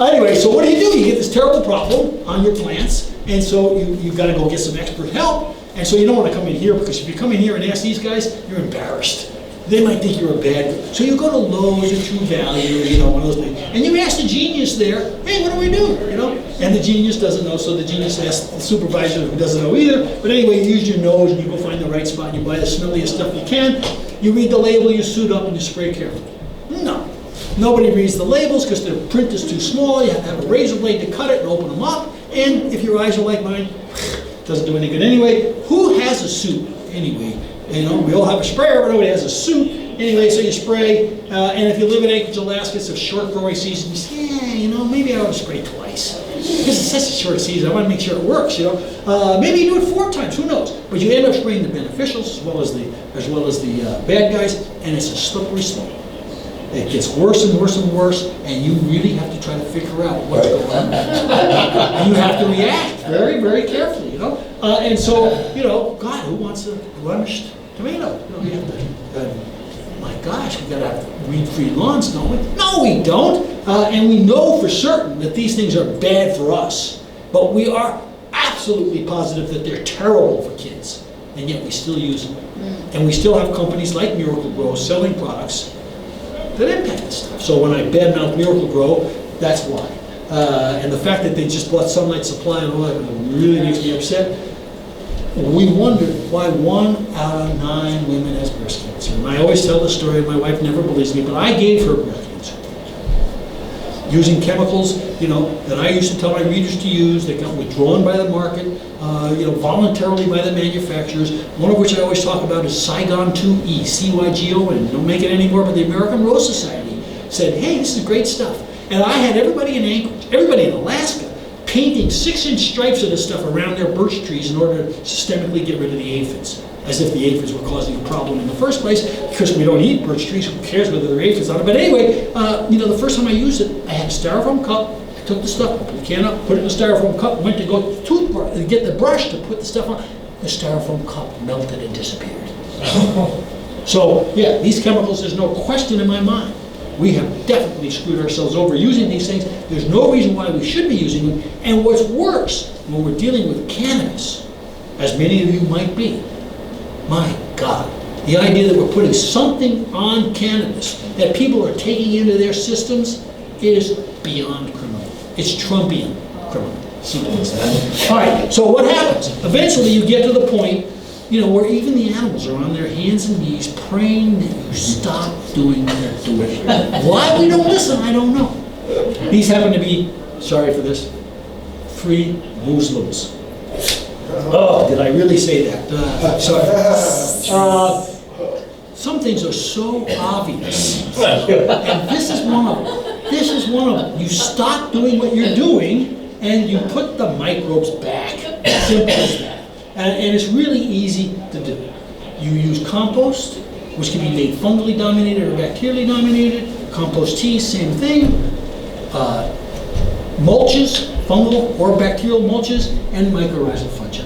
Anyway, so what do? You get this terrible problem on your plants, and so you've got to go get some expert help. And so you don't want to come in here, because if you come in here and ask these guys, you're embarrassed. they might think you're a bad guy. So you go to Lowe's or True Value, one of those things, and you ask the genius there, hey, what do we do, And the genius doesn't know, so the genius asks the supervisor who doesn't know either. But anyway, you use your nose and you go find the right spot and you buy the smelliest stuff you can. You read the label, you suit up, and you spray carefully. No. Nobody reads the labels because the print is too small. You have to have a razor blade to cut it and open them up. And if your eyes are like mine, it doesn't do any good anyway. Who has a suit anyway? We all have a sprayer, but nobody has a suit. Anyway, so you spray. And if you live in Anchorage, Alaska, it's a short growing season. You say, maybe I ought to spray twice. Because it's such a short season, I want to make sure it works, Maybe you do it 4 times, who knows? But you end up spraying the beneficials as well as the bad guys, and it's a slippery slope. It gets worse and worse and worse, and you really have to try to figure out what's going on. You have to react very, very carefully, And so, God, who wants a blemished tomato? You have to, my gosh, we got to have weed-free lawns, don't we? No, we don't. And we know for certain that these things are bad for us, but we are absolutely positive that they're terrible for kids, and yet we still use them. And we still have companies like Miracle Grow selling products that impact this stuff. So when I badmouth Miracle Grow, that's why. And the fact that they just bought Sunlight Supply and all that really makes me upset. We wondered why 1 out of 9 women has breast cancer. And I always tell the story, and my wife never believes me, but I gave her breast cancer. Using chemicals, that I used to tell my readers to use, that got withdrawn by the market, voluntarily by the manufacturers, one of which I always talk about is Saigon 2E, CYGON. Don't make it anymore, but the American Rose Society said, hey, this is great stuff. And I had everybody in Anchorage, everybody in Alaska, painting 6-inch stripes of this stuff around their birch trees in order to systemically get rid of the aphids, as if the aphids were causing a problem in the first place, because we don't eat birch trees, who cares whether there are aphids on it. But anyway, the first time I used it, I had a styrofoam cup, I took the stuff, opened the can up, put it in the styrofoam cup, went to go get the brush to put the stuff on, the styrofoam cup melted and disappeared. So, yeah, these chemicals, there's no question in my mind. We have definitely screwed ourselves over using these things. There's no reason why we should be using them. And what's worse, when we're dealing with cannabis, as many of you might be, my God, the idea that we're putting something on cannabis that people are taking into their systems is beyond criminal. It's Trumpian criminal. Simple as that. All right, so what happens? Eventually you get to the point, where even the animals are on their hands and knees praying that you stop doing what they're doing. Why we don't listen, I don't know. These happen to be, sorry for this, free Muslims. Oh, did I really say that? Sorry. Some things are so obvious. And this is one of them. This is one of them. You stop doing what you're doing and you put the microbes back. Simple as that. And it's really easy to do. You use compost, which can be made fungally dominated or bacterially dominated. Compost tea, same thing. Mulches, fungal or bacterial mulches, and mycorrhizal fungi.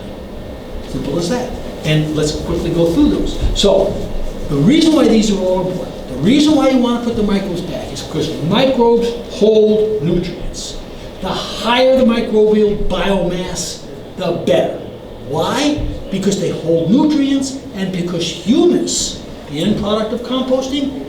Simple as that. And let's quickly go through those. So, the reason why these are all important, the reason why you want to put the microbes back is because microbes hold nutrients. The higher the microbial biomass, the better. Why? Because they hold nutrients and because humus, the end product of composting,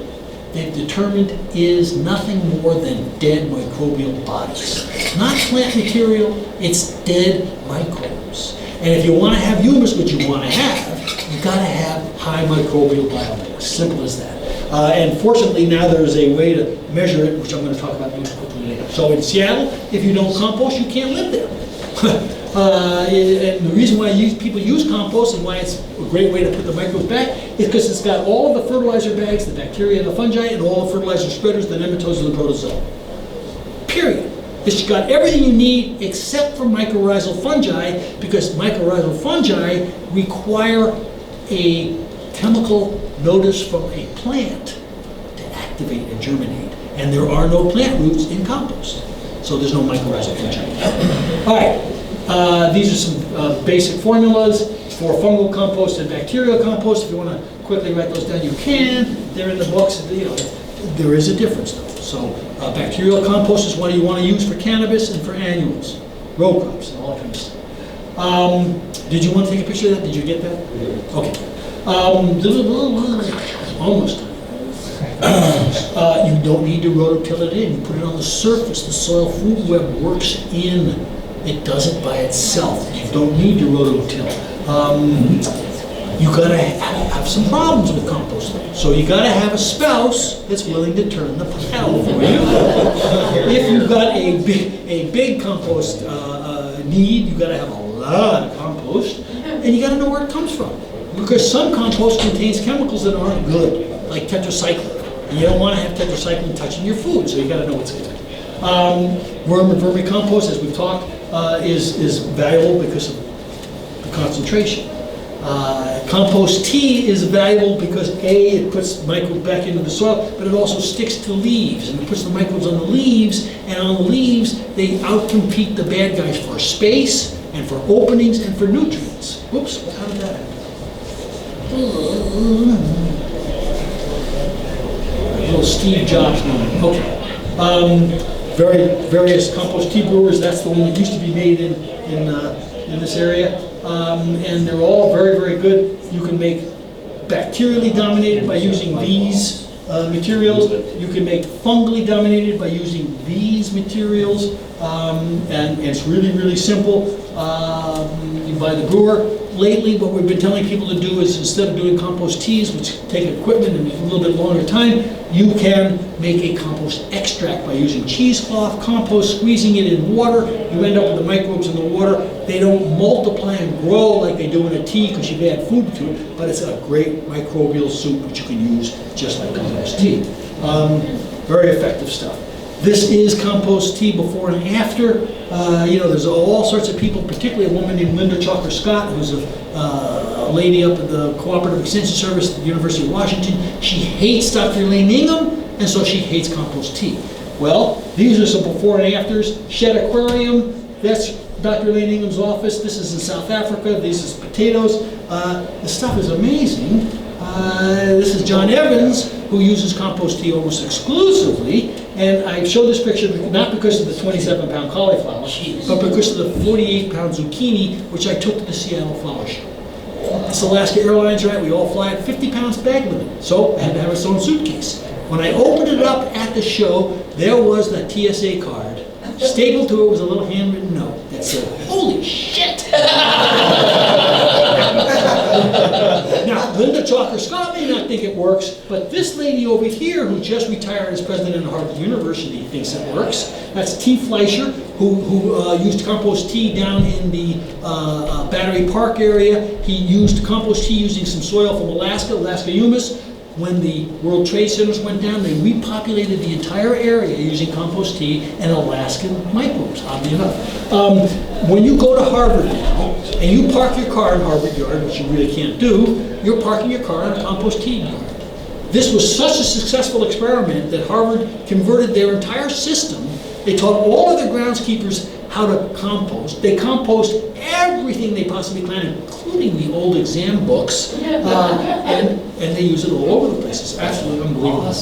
they've determined is nothing more than dead microbial bodies. Not plant material, it's dead microbes. And if you want to have humus, which you want to have, you've got to have high microbial biomass. Simple as that. And fortunately now there's a way to measure it, which I'm going to talk about quickly later. So in Seattle, if you don't compost, you can't live there. And the reason why people use compost and why it's a great way to put the microbes back is because it's got all of the fertilizer bags, the bacteria and the fungi, and all the fertilizer spreaders, the nematodes and the protozoa. Period. It's got everything you need except for mycorrhizal fungi, because mycorrhizal fungi require a chemical notice from a plant to activate and germinate. And there are no plant roots in compost. So there's no mycorrhizal fungi. All right, these are some basic formulas for fungal compost and bacterial compost. If you want to quickly write those down, you can. They're in the books. There is a difference though. So bacterial compost is what you want to use for cannabis and for annuals, row crops, and all that kind of stuff. Did you want to take a picture of that? Did you get that? Okay. Almost done. You don't need to rototill it in. You put it on the surface. The soil food web works in. It does it by itself. You don't need to rototill. You gotta have some problems with composting. So you gotta have a spouse that's willing to turn the paddle for you. If you've got a big compost need, you gotta have a lot of compost, and you gotta know where it comes from. Because some compost contains chemicals that aren't good, like tetracycline. And you don't want to have tetracycline touching your food, so you got to know what's in it. Worm and vermicompost, as we've talked, is valuable because of the concentration. Compost tea is valuable because it puts microbes back into the soil, but it also sticks to leaves, and it puts the microbes on the leaves, and on the leaves, they outcompete the bad guys for space, and for openings, and for nutrients. Whoops, how did that happen? Little Steve Jobs moment. Okay. Various compost tea brewers. That's the one that used to be made in this area, and they're all very, very good. You can make bacterially dominated by using these materials. You can make fungally dominated by using these materials, and it's really, really simple. You buy the brewer. Lately, what we've been telling people to do is, instead of doing compost teas, which take equipment and a little bit longer time, you can make a compost extract by using cheesecloth compost, squeezing it in water. You end up with the microbes in the water. They don't multiply and grow like they do in a tea because you've added food to it, but it's a great microbial soup which you can use just like compost tea. Very effective stuff. This is compost tea before and after. There's all sorts of people, particularly a woman named Linda Chalker Scott, who's a lady up at the Cooperative Extension Service at the University of Washington. She hates Dr. Elaine Ingham, and so she hates compost tea. Well, these are some before and afters. Shed Aquarium, that's Dr. Elaine Ingham's office. This is in South Africa. This is potatoes. This stuff is amazing. This is John Evans, who uses compost tea almost exclusively, and I show this picture not because of the 27-pound cauliflower, but because of the 48-pound zucchini, which I took to the Seattle Flower Show. It's Alaska Airlines, right? We all fly at 50 pounds bag limit, so I had to have its own suitcase. When I opened it up at the show, there was that TSA card. Stapled to it was a little handwritten note that said, "Holy shit!" Now, Linda Chalker Scott may not think it works, but this lady over here, who just retired as president of Harvard University, thinks it works. That's T. Fleischer, who used compost tea down in the Battery Park area. He used compost tea using some soil from Alaska humus. When the World Trade Centers went down, they repopulated the entire area using compost tea and Alaskan microbes, oddly enough. When you go to Harvard now, and you park your car in Harvard Yard, which you really can't do, you're parking your car in a compost tea yard. This was such a successful experiment that Harvard converted their entire system. They taught all of their groundskeepers how to compost. They compost everything they possibly can, including the old exam books, and they use it all over the place. It's absolutely unbelievable.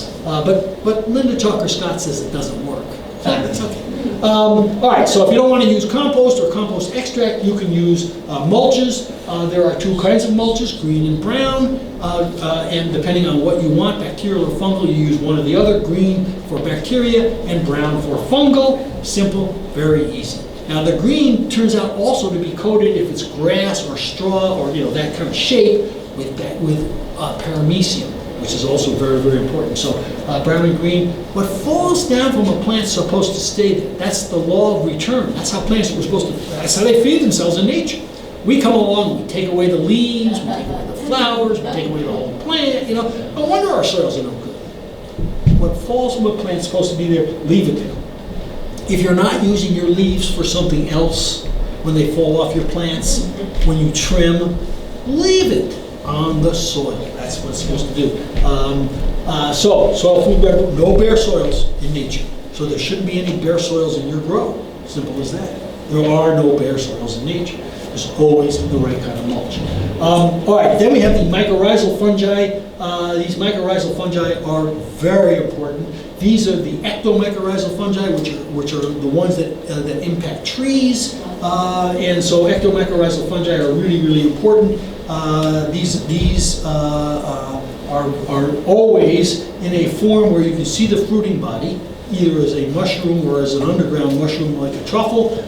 But Linda Chalker Scott says it doesn't work. So that's okay. All right, so if you don't want to use compost or compost extract, you can use mulches. There are two kinds of mulches, green and brown, and depending on what you want, bacterial or fungal, you use one or the other, green for bacteria and brown for fungal. Simple, very easy. Now the green turns out also to be coated, if it's grass or straw or that kind of shape, with paramecium, which is also very, very important. So brown and green. What falls down from a plant is supposed to stay there. That's the law of return. That's how plants are supposed to, that's how they feed themselves in nature. We come along, we take away the leaves, we take away the flowers, we take away the whole plant, No wonder our soils are no good. What falls from a plant is supposed to be there, leave it there. If you're not using your leaves for something else, when they fall off your plants, when you trim, leave it on the soil. That's what it's supposed to do. Soil food web, no bare soils in nature. So there shouldn't be any bare soils in your grow. Simple as that. There are no bare soils in nature. There's always the right kind of mulch. All right, then we have the mycorrhizal fungi. These mycorrhizal fungi are very important. These are the Ecto mycorrhizal fungi, which are the ones that impact trees, and so ectomycorrhizal fungi are really, really important. These are always in a form where you can see the fruiting body, either as a mushroom or as an underground mushroom like a truffle,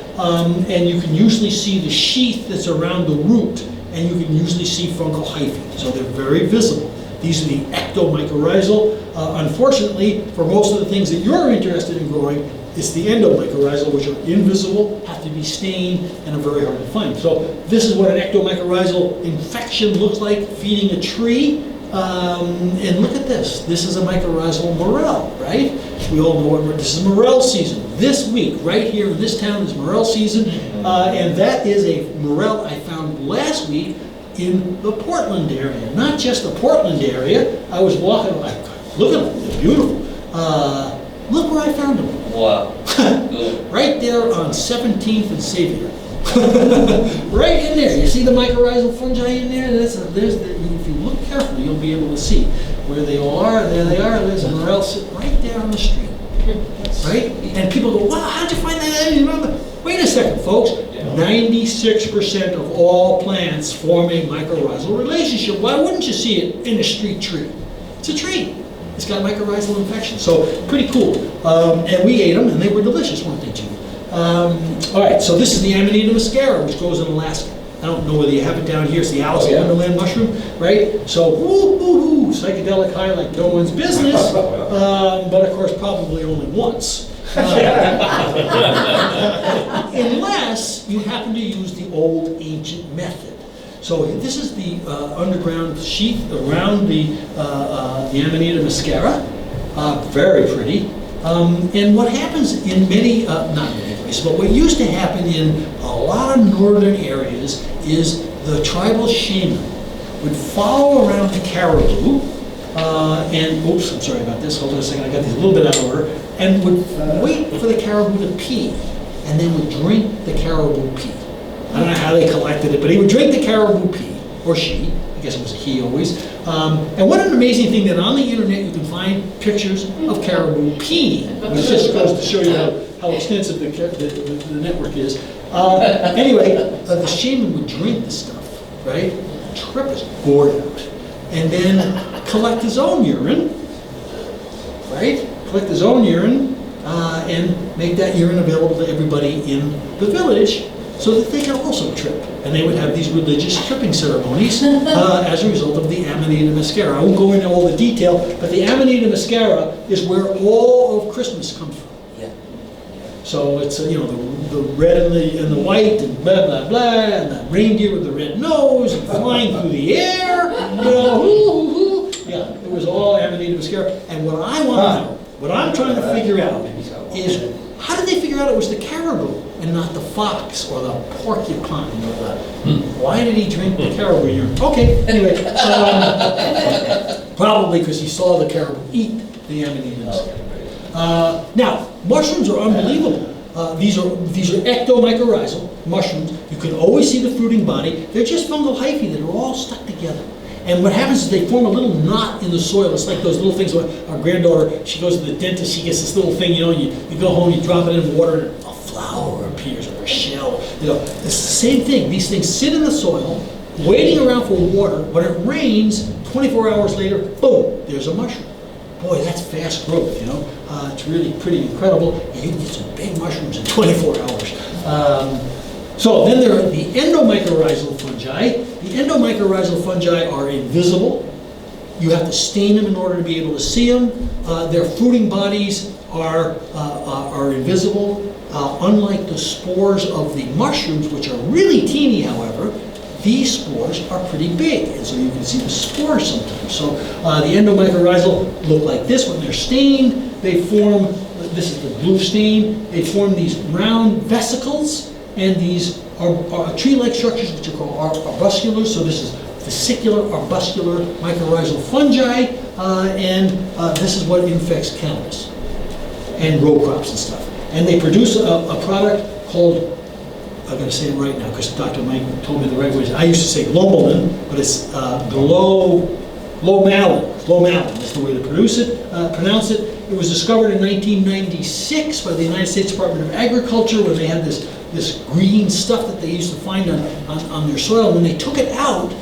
and you can usually see the sheath that's around the root, and you can usually see fungal hyphae, so they're very visible. These are the ectomycorrhizal. Unfortunately, for most of the things that you're interested in growing, it's the endomycorrhizal, which are invisible, have to be stained, and are very hard to find. So this is what an ectomycorrhizal infection looks like feeding a tree. And look at this. This is a mycorrhizal morel, right? We all know what this is morel season. This week, right here in this town, is morel season, and that is a morel I found last week in the Portland area. Not just the Portland area. I was walking, like, look at them, they're beautiful. Look where I found them. Wow. Right there on 17th and Xavier. Right in there. You see the mycorrhizal fungi in there? If you look carefully, you'll be able to see where they all are. There they are. There's a morel sitting right there on the street. Right? And people go, wow, how'd you find that? Wait a second, folks. 96% of all plants form a mycorrhizal relationship. Why wouldn't you see it in a street tree? It's a tree. It's got mycorrhizal infection. So pretty cool. And we ate them, and they were delicious, weren't they, Jimmy? All right, so this is the Amanita Muscaria, which grows in Alaska. I don't know whether you have it down here. It's the Alice in Wonderland mushroom, right? So, woo, psychedelic high like no one's business, but of course probably only once. Unless you happen to use the old ancient method. So this is the underground sheath around the Amanita Muscaria. Very pretty. And what happens in many, not many places, but what used to happen in a lot of northern areas is the tribal shaman would follow around the caribou and, oops, I'm sorry about this, hold on a second, I got these a little bit out of order, and would wait for the caribou to pee, and then would drink the caribou pee. I don't know how they collected it, but he would drink the caribou pee, or she, I guess it was a he always. And what an amazing thing that on the internet you can find pictures of caribou pee, which just goes to show you how extensive the network is. Anyway, the shaman would drink the stuff, right? Trip his gourd out, and then collect his own urine, right? Collect his own urine and make that urine available to everybody in the village so that they can also trip. And they would have these religious tripping ceremonies as a result of the Amanita Muscaria. I won't go into all the detail, but the Amanita Muscaria is where all of Christmas comes from. Yeah. So it's the red and the white and blah blah blah, and the reindeer with the red nose and flying through the air. Yeah, it was all Amanita Muscaria. And what I want to know, what I'm trying to figure out is how did they figure out it was the caribou and not the fox or the porcupine or the, why did he drink the caribou urine? Okay, anyway, probably because he saw the caribou eat the Amanita Muscaria. Now, mushrooms are unbelievable. These are ectomycorrhizal mushrooms. You can always see the fruiting body. They're just fungal hyphae that are all stuck together. And what happens is they form a little knot in the soil. It's like those little things where our granddaughter, she goes to the dentist, she gets this little thing, you go home, you drop it in water, and a flower appears, or a shell. It's the same thing. These things sit in the soil, waiting around for water. When it rains, 24 hours later, boom, there's a mushroom. Boy, that's fast growth, It's really pretty incredible. And you can get some big mushrooms in 24 hours. So then there are the endomycorrhizal fungi. The endomycorrhizal fungi are invisible. You have to stain them in order to be able to see them. Their fruiting bodies are invisible. Unlike the spores of the mushrooms, which are really teeny, however, these spores are pretty big, and so you can see the spores sometimes. So the endomycorrhizal look like this when they're stained. They form, this is the blue stain, they form these round vesicles, and these are tree-like structures which are called arbusculars. So this is vesicular arbuscular mycorrhizal fungi, and this is what infects cannabis and row crops and stuff. And they produce a product called, I'm going to say it right now because Dr. Mike told me the right way. I used to say glomalin, but it's glomalin. Glomalin is the way to pronounce it. It was discovered in 1996 by the United States Department of Agriculture, where they had this green stuff that they used to find on their soil. When they took it out,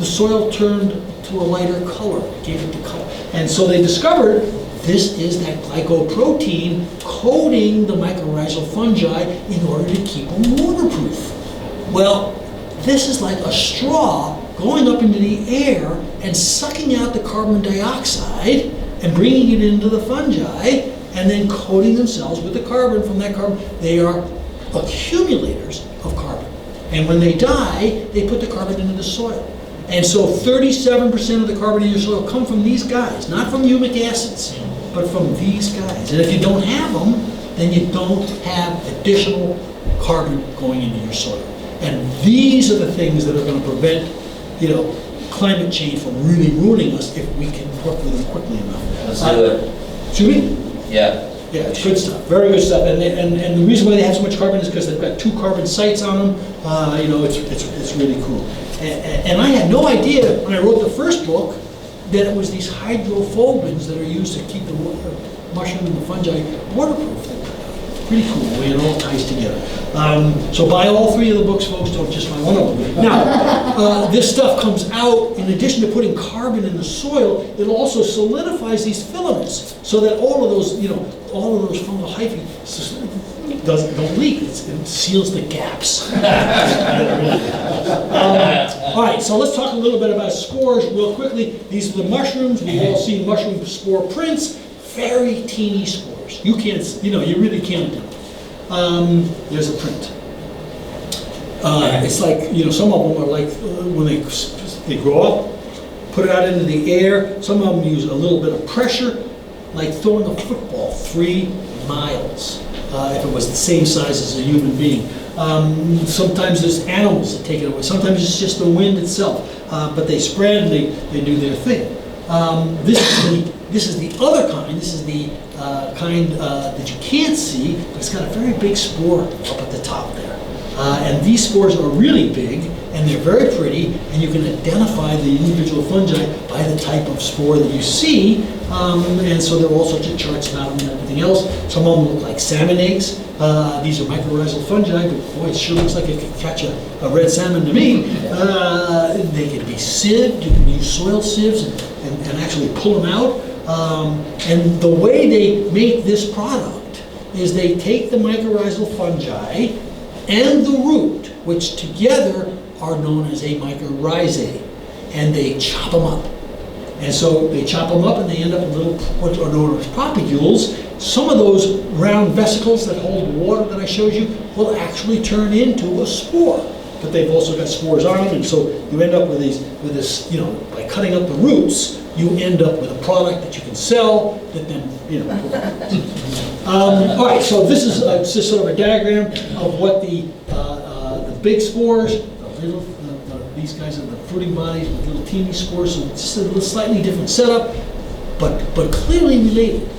the soil turned to a lighter color, gave it the color. And so they discovered this is that glycoprotein coating the mycorrhizal fungi in order to keep them waterproof. Well, this is like a straw going up into the air and sucking out the carbon dioxide and bringing it into the fungi and then coating themselves with the carbon from that carbon. They are accumulators of carbon. And when they die, they put the carbon into the soil. And so 37% of the carbon in your soil come from these guys, not from humic acids, but from these guys. And if you don't have them, then you don't have additional carbon going into your soil. And these are the things that are going to prevent, climate change from really ruining us if we can work with them quickly enough. Let's do it. Excuse me? Yeah. Yeah, it's good stuff, very good stuff. And the reason why they have so much carbon is because they've got 2 carbon sites on them. It's really cool. And I had no idea when I wrote the first book that it was these hydrophobins that are used to keep the mushroom and the fungi waterproof. Pretty cool the way it all ties together. So buy all 3 of the books, folks, don't just buy one of them. Now, this stuff comes out, in addition to putting carbon in the soil, it also solidifies these filaments so that all of those fungal hyphae don't leak. It seals the gaps. All right, so let's talk a little bit about spores real quickly. These are the mushrooms. We've all seen mushroom spore prints. Very teeny spores. You can't, you really can't tell. There's a print. It's like, some of them are like when they grow up, put it out into the air. Some of them use a little bit of pressure, like throwing a football 3 miles. If it was the same size as a human being. Sometimes there's animals that take it away. Sometimes it's just the wind itself. But they spread and they do their thing. This is the other kind. This is the kind that you can't see, but it's got a very big spore up at the top there. And these spores are really big, and they're very pretty, and you can identify the individual fungi by the type of spore that you see. And so there are all sorts of charts about them and everything else. Some of them look like salmon eggs. These are mycorrhizal fungi, but boy, it sure looks like it could catch a red salmon to me. They can be sieved. You can use soil sieves and actually pull them out. And the way they make this product is they take the mycorrhizal fungi and the root, which together are known as a mycorrhizae, and they chop them up. And so they chop them up and they end up in little, what are known as propagules. Some of those round vesicles that hold water that I showed you will actually turn into a spore. But they've also got spores on them, and so you end up with this, by cutting up the roots, you end up with a product that you can sell that then, all right, so this is just sort of a diagram of what the big spores, these guys are the fruiting bodies with little teeny spores, so it's just a little slightly different setup, but clearly related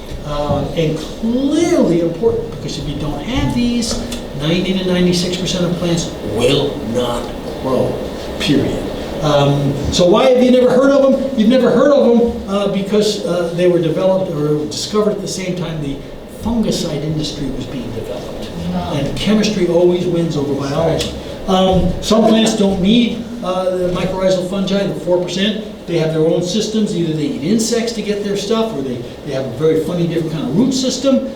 and clearly important, because if you don't have these, 90 to 96% of plants will not grow, period. So why have you never heard of them? You've never heard of them because they were developed or discovered at the same time the fungicide industry was being developed. And chemistry always wins over biology. Some plants don't need the mycorrhizal fungi, the 4%. They have their own systems. Either they eat insects to get their stuff, or they have a very funny different kind of root system.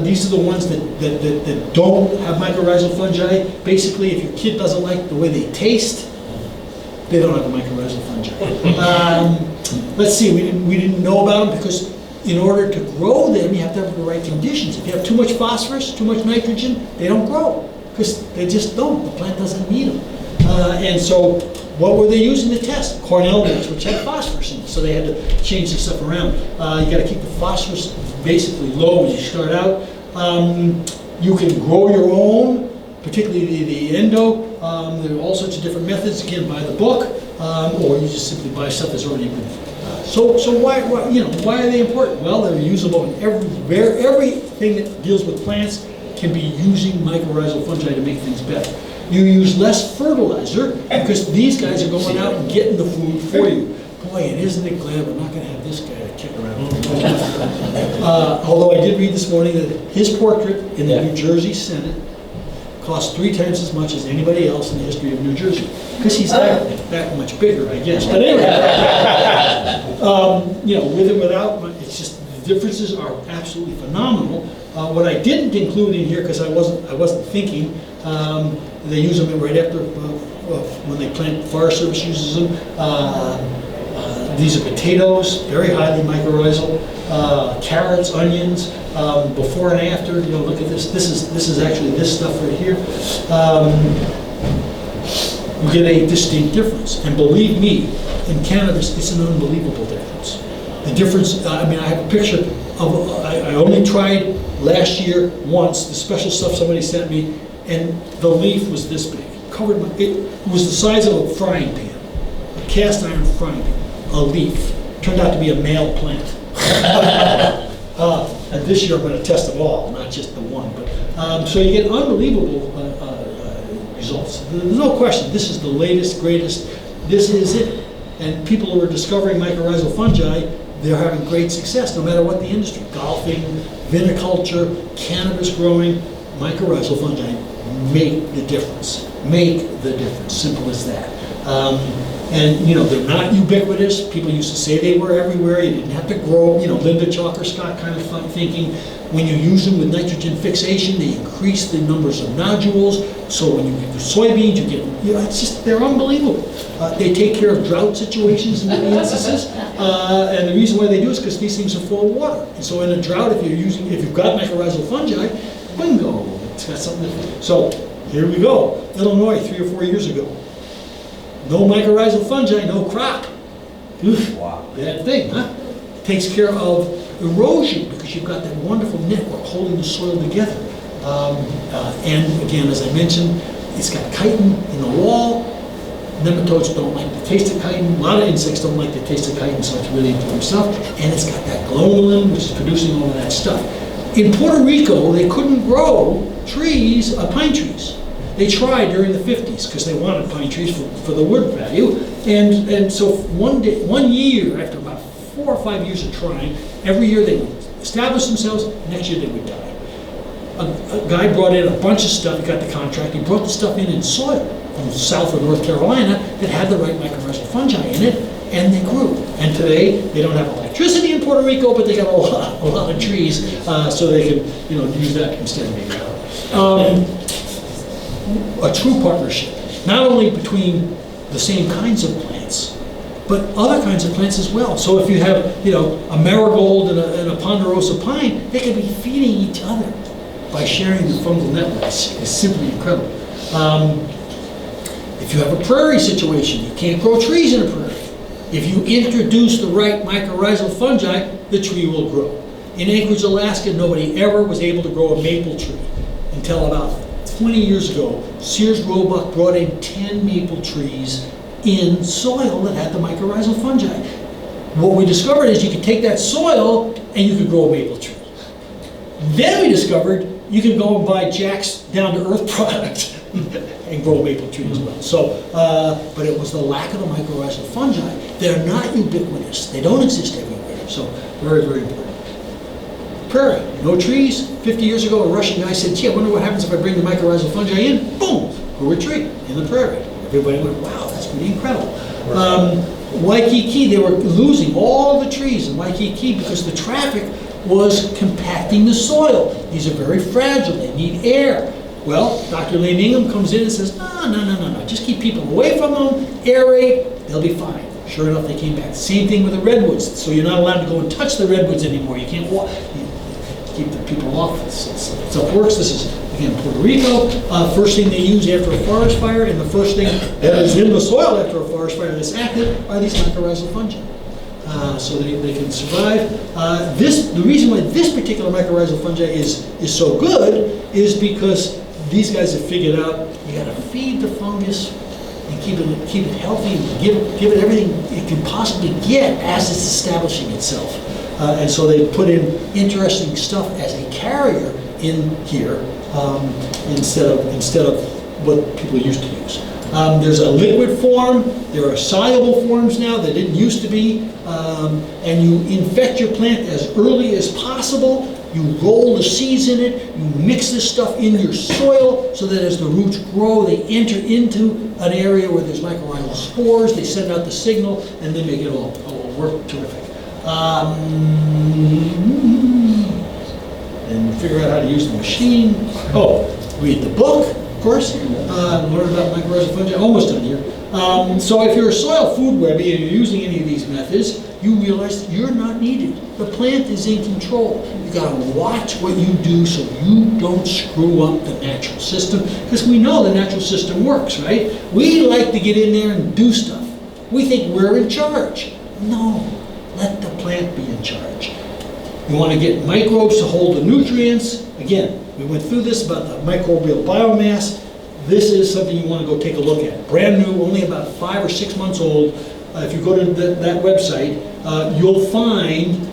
These are the ones that don't have mycorrhizal fungi. Basically, if your kid doesn't like the way they taste, they don't have a mycorrhizal fungi. Let's see, we didn't know about them because in order to grow them, you have to have the right conditions. If you have too much phosphorus, too much nitrogen, they don't grow because they just don't. The plant doesn't need them. And so what were they using to test? Cornell beans, which had phosphorus in it, so they had to change the stuff around. You got to keep the phosphorus basically low as you start out. You can grow your own, particularly the endo. There are all sorts of different methods. Again, buy the book, or you just simply buy stuff that's already been. So why are they important? Well, they're usable in everything that deals with plants can be using mycorrhizal fungi to make things better. You use less fertilizer because these guys are going out and getting the food for you. Boy, and isn't it glad we're not going to have this guy to kick around. Although I did read this morning that his portrait in the New Jersey Senate costs 3 times as much as anybody else in the history of New Jersey. Because he's that much bigger, I guess. But anyway, with it, without, it's just, the differences are absolutely phenomenal. What I didn't include in here, because I wasn't thinking, they use them right after, when they plant, Forest Service uses them. These are potatoes, very highly mycorrhizal. Carrots, onions, before and after. Look at this. This is actually this stuff right here. You get a distinct difference, and believe me, in cannabis, it's an unbelievable difference. The difference. I have a picture of. I only tried last year once. The special stuff somebody sent me, and the leaf was this big, covered. It was the size of a frying pan, a cast iron frying pan. A leaf turned out to be a male plant. And this year I'm going to test them all, not just the one. But so you get unbelievable results. There's no question. This is the latest, greatest. This is it. And people who are discovering mycorrhizal fungi, they're having great success, no matter what the industry. Golfing, viniculture, cannabis growing, mycorrhizal fungi make the difference. Make the difference. Simple as that. And they're not ubiquitous. People used to say they were everywhere. You didn't have to grow. Linda Chalker Scott kind of thinking. When you use them with nitrogen fixation, they increase the numbers of nodules. So when you get the soybeans, you get. It's just they're unbelievable. They take care of drought situations in many instances. And the reason why they do is because these things are full of water. And so in a drought, if you've got mycorrhizal fungi, bingo, it's got something. So here we go. Illinois, 3 or 4 years ago. No mycorrhizal fungi, no crop. Oof, wow. Bad thing, huh? Takes care of erosion because you've got that wonderful network holding the soil together. And again, as I mentioned, it's got chitin in the wall. Nematodes don't like the taste of chitin. A lot of insects don't like the taste of chitin, so it's really important stuff. And it's got that glomalin, which is producing all of that stuff. In Puerto Rico, they couldn't grow trees, pine trees. They tried during the 50s because they wanted pine trees for the wood value. And so one year, after about 4 or 5 years of trying, every year they would establish themselves, next year they would die. A guy brought in a bunch of stuff, he got the contract, he brought the stuff in soil from South or North Carolina that had the right mycorrhizal fungi in it, and they grew. And today, they don't have electricity in Puerto Rico, but they got a lot of trees, so they can use that instead of maybe. A true partnership, not only between the same kinds of plants, but other kinds of plants as well. So if you have, a marigold and a ponderosa pine, they can be feeding each other by sharing the fungal networks. It's simply incredible. If you have a prairie situation, you can't grow trees in a prairie. If you introduce the right mycorrhizal fungi, the tree will grow. In Anchorage, Alaska, nobody ever was able to grow a maple tree until about 20 years ago. Sears Roebuck brought in 10 maple trees in soil that had the mycorrhizal fungi. What we discovered is you could take that soil and you could grow a maple tree. Then we discovered you can go and buy Jack's down-to-earth product and grow a maple tree as well. So, but it was the lack of the mycorrhizal fungi. They're not ubiquitous. They don't exist everywhere. So, very, very important. Prairie, no trees. 50 years ago, a Russian guy said, gee, I wonder what happens if I bring the mycorrhizal fungi in. Boom, grew a tree in the prairie. Everybody went, wow, that's pretty incredible. Waikiki, they were losing all the trees in Waikiki because the traffic was compacting the soil. These are very fragile, they need air. Well, Dr. Lane Ingham comes in and says, no, just keep people away from them, aerate, they'll be fine. Sure enough, they came back. Same thing with the redwoods. So you're not allowed to go and touch the redwoods anymore. You can't walk. Keep the people off. So it works. This is, again, Puerto Rico. First thing they use after a forest fire, and the first thing that is in the soil after a forest fire that's active are these mycorrhizal fungi. So they can survive. The reason why this particular mycorrhizal fungi is so good is because these guys have figured out you got to feed the fungus and keep it healthy and give it everything it can possibly get as it's establishing itself. And so they put in interesting stuff as a carrier in here instead of what people used to use. There's a liquid form. There are soluble forms now that didn't used to be. And you infect your plant as early as possible. You roll the seeds in it, you mix this stuff in your soil so that as the roots grow, they enter into an area where there's mycorrhizal spores, they send out the signal, and they make it all work terrific. And figure out how to use the machine. Oh, read the book, of course. Learn about mycorrhizal fungi. Almost done here. So if you're a soil food webby and you're using any of these methods, you realize that you're not needed. The plant is in control. You gotta watch what you do so you don't screw up the natural system, because we know the natural system works, right? We like to get in there and do stuff. We think we're in charge. No, let the plant be in charge. You want to get microbes to hold the nutrients. Again, we went through this about the microbial biomass. This is something you want to go take a look at. Brand new, only about 5 or 6 months old. If you go to that website, you'll find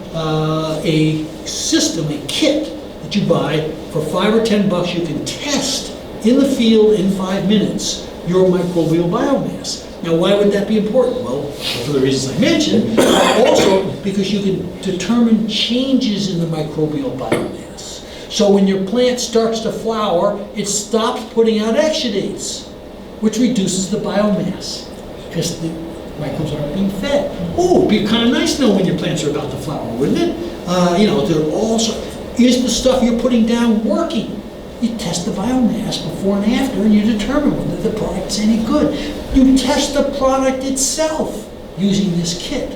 a system, a kit that you buy for $5 or $10. You can test in the field in 5 minutes your microbial biomass. Now, why would that be important? Well, for the reasons I mentioned, but also because you can determine changes in the microbial biomass. So when your plant starts to flower, it stops putting out exudates, which reduces the biomass because the microbes aren't being fed. Oh, it'd be kind of nice to know when your plants are about to flower, wouldn't it? They're also, is the stuff you're putting down working? You test the biomass before and after, and you determine whether the product's any good. You test the product itself using this kit.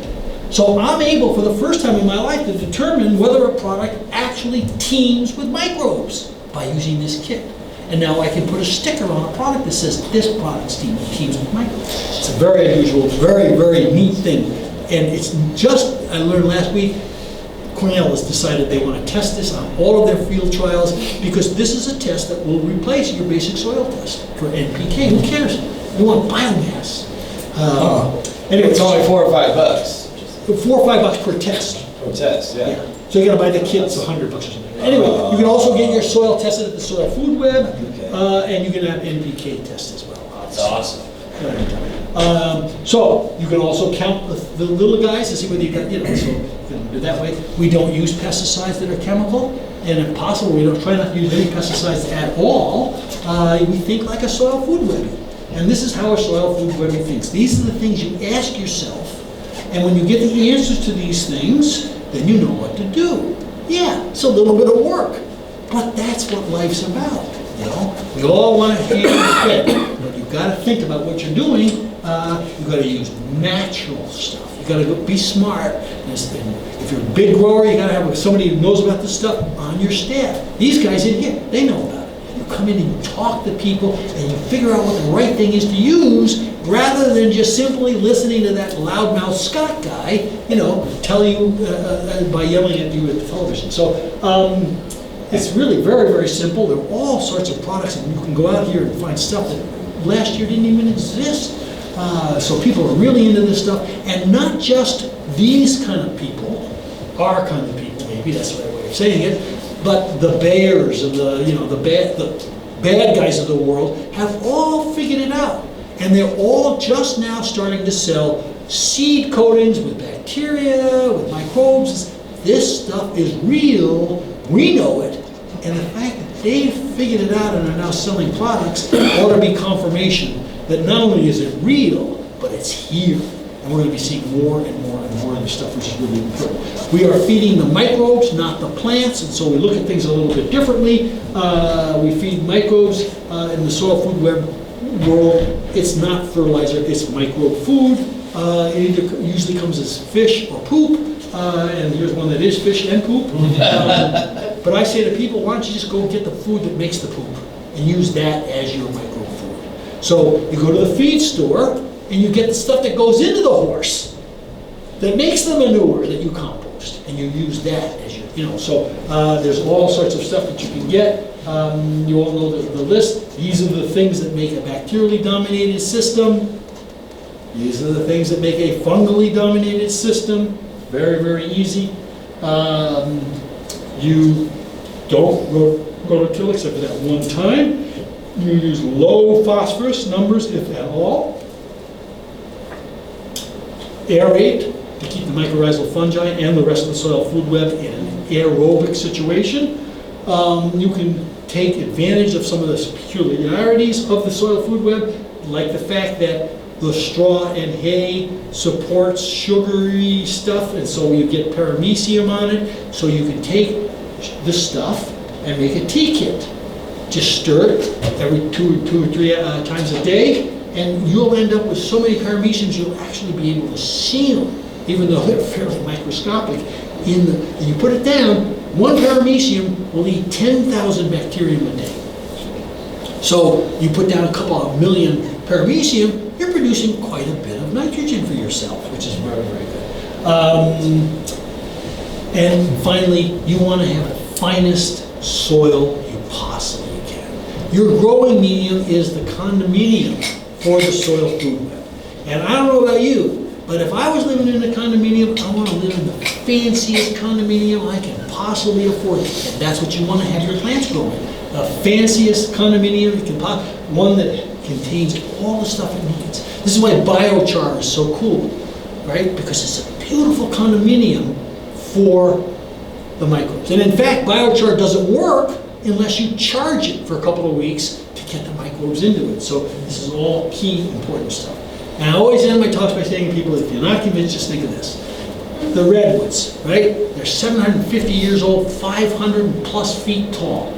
So I'm able, for the first time in my life, to determine whether a product actually teams with microbes by using this kit. And now I can put a sticker on a product that says this product teams with microbes. It's a very unusual, very, very neat thing. And it's just, I learned last week, Cornell has decided they want to test this on all of their field trials because this is a test that will replace your basic soil test for NPK. Who cares? You want biomass. Anyway, It's only $4 or $5. $4 or $5 per test. Per test, yeah. So you got to buy the kit. It's $100 or something. Anyway, you can also get your soil tested at the Soil Food Web, and you can have NPK tests as well. That's awesome. So you can also count the little guys to see whether you got, so you can do it that way. We don't use pesticides that are chemical, and if possible, we don't try not to use any pesticides at all. We think like a soil food webby. And this is how a soil food webby thinks. These are the things you ask yourself, and when you get the answers to these things, then you know what to do. Yeah, it's a little bit of work, but that's what life's about. We all want to hand fed, but you've got to think about what you're doing. You've got to use natural stuff. You've got to be smart. And if you're a big grower, you got to have somebody who knows about this stuff on your staff. These guys in here, they know about it. You come in and you talk to people, and you figure out what the right thing is to use, rather than just simply listening to that loudmouth Scott guy, tell you by yelling at you at the television. So. It's really very, very simple. There are all sorts of products, and you can go out here and find stuff that last year didn't even exist. So people are really into this stuff, and not just these kind of people, our kind of people, maybe that's the right way of saying it, but the Bayers and the bad guys of the world have all figured it out, and they're all just now starting to sell seed coatings with bacteria, with microbes. This stuff is real. We know it. And the fact that they've figured it out and are now selling products ought to be confirmation that not only is it real, but it's here. And we're going to be seeing more and more and more of this stuff, which is really important. We are feeding the microbes, not the plants, and so we look at things a little bit differently. We feed microbes in the soil food web world. It's not fertilizer, it's microbe food. It either usually comes as fish or poop. And here's one that is fish and poop. But I say to people, why don't you just go get the food that makes the poop and use that as your microbe food. So you go to the feed store and you get the stuff that goes into the horse that makes the manure that you compost, and you use that as your, so there's all sorts of stuff that you can get. You all know the list. These are the things that make a bacterially dominated system. These are the things that make a fungally dominated system. Very, very easy. You don't go to till except for that one time. You use low phosphorus numbers, if at all. Aerate, to keep the mycorrhizal fungi and the rest of the soil food web in an aerobic situation. You can take advantage of some of the peculiarities of the soil food web, like the fact that the straw and hay supports sugary stuff, and so you get paramecium on it. So you can take this stuff and make a tea kit. Just stir it every two or three times a day, and you'll end up with so many parameciums you'll actually be able to see them, even though they're fairly microscopic. You put it down, one paramecium will eat 10,000 bacterium a day. So you put down a couple of million paramecium, you're producing quite a bit of nitrogen for yourself, which is very, very good. And finally, you want to have the finest soil you possibly can. Your growing medium is the condominium for the soil food web. And I don't know about you, but if I was living in a condominium, I want to live in the fanciest condominium I can possibly afford. And that's what you want to have your plants grow in. The fanciest condominium you can one that contains all the stuff it needs. This is why biochar is so cool, right? Because it's a beautiful condominium for the microbes. And in fact, biochar doesn't work unless you charge it for a couple of weeks to get the microbes into it. So this is all key, important stuff. And I always end my talks by saying to people, if you're not convinced, just think of this. The redwoods, right? They're 750 years old, 500 plus feet tall.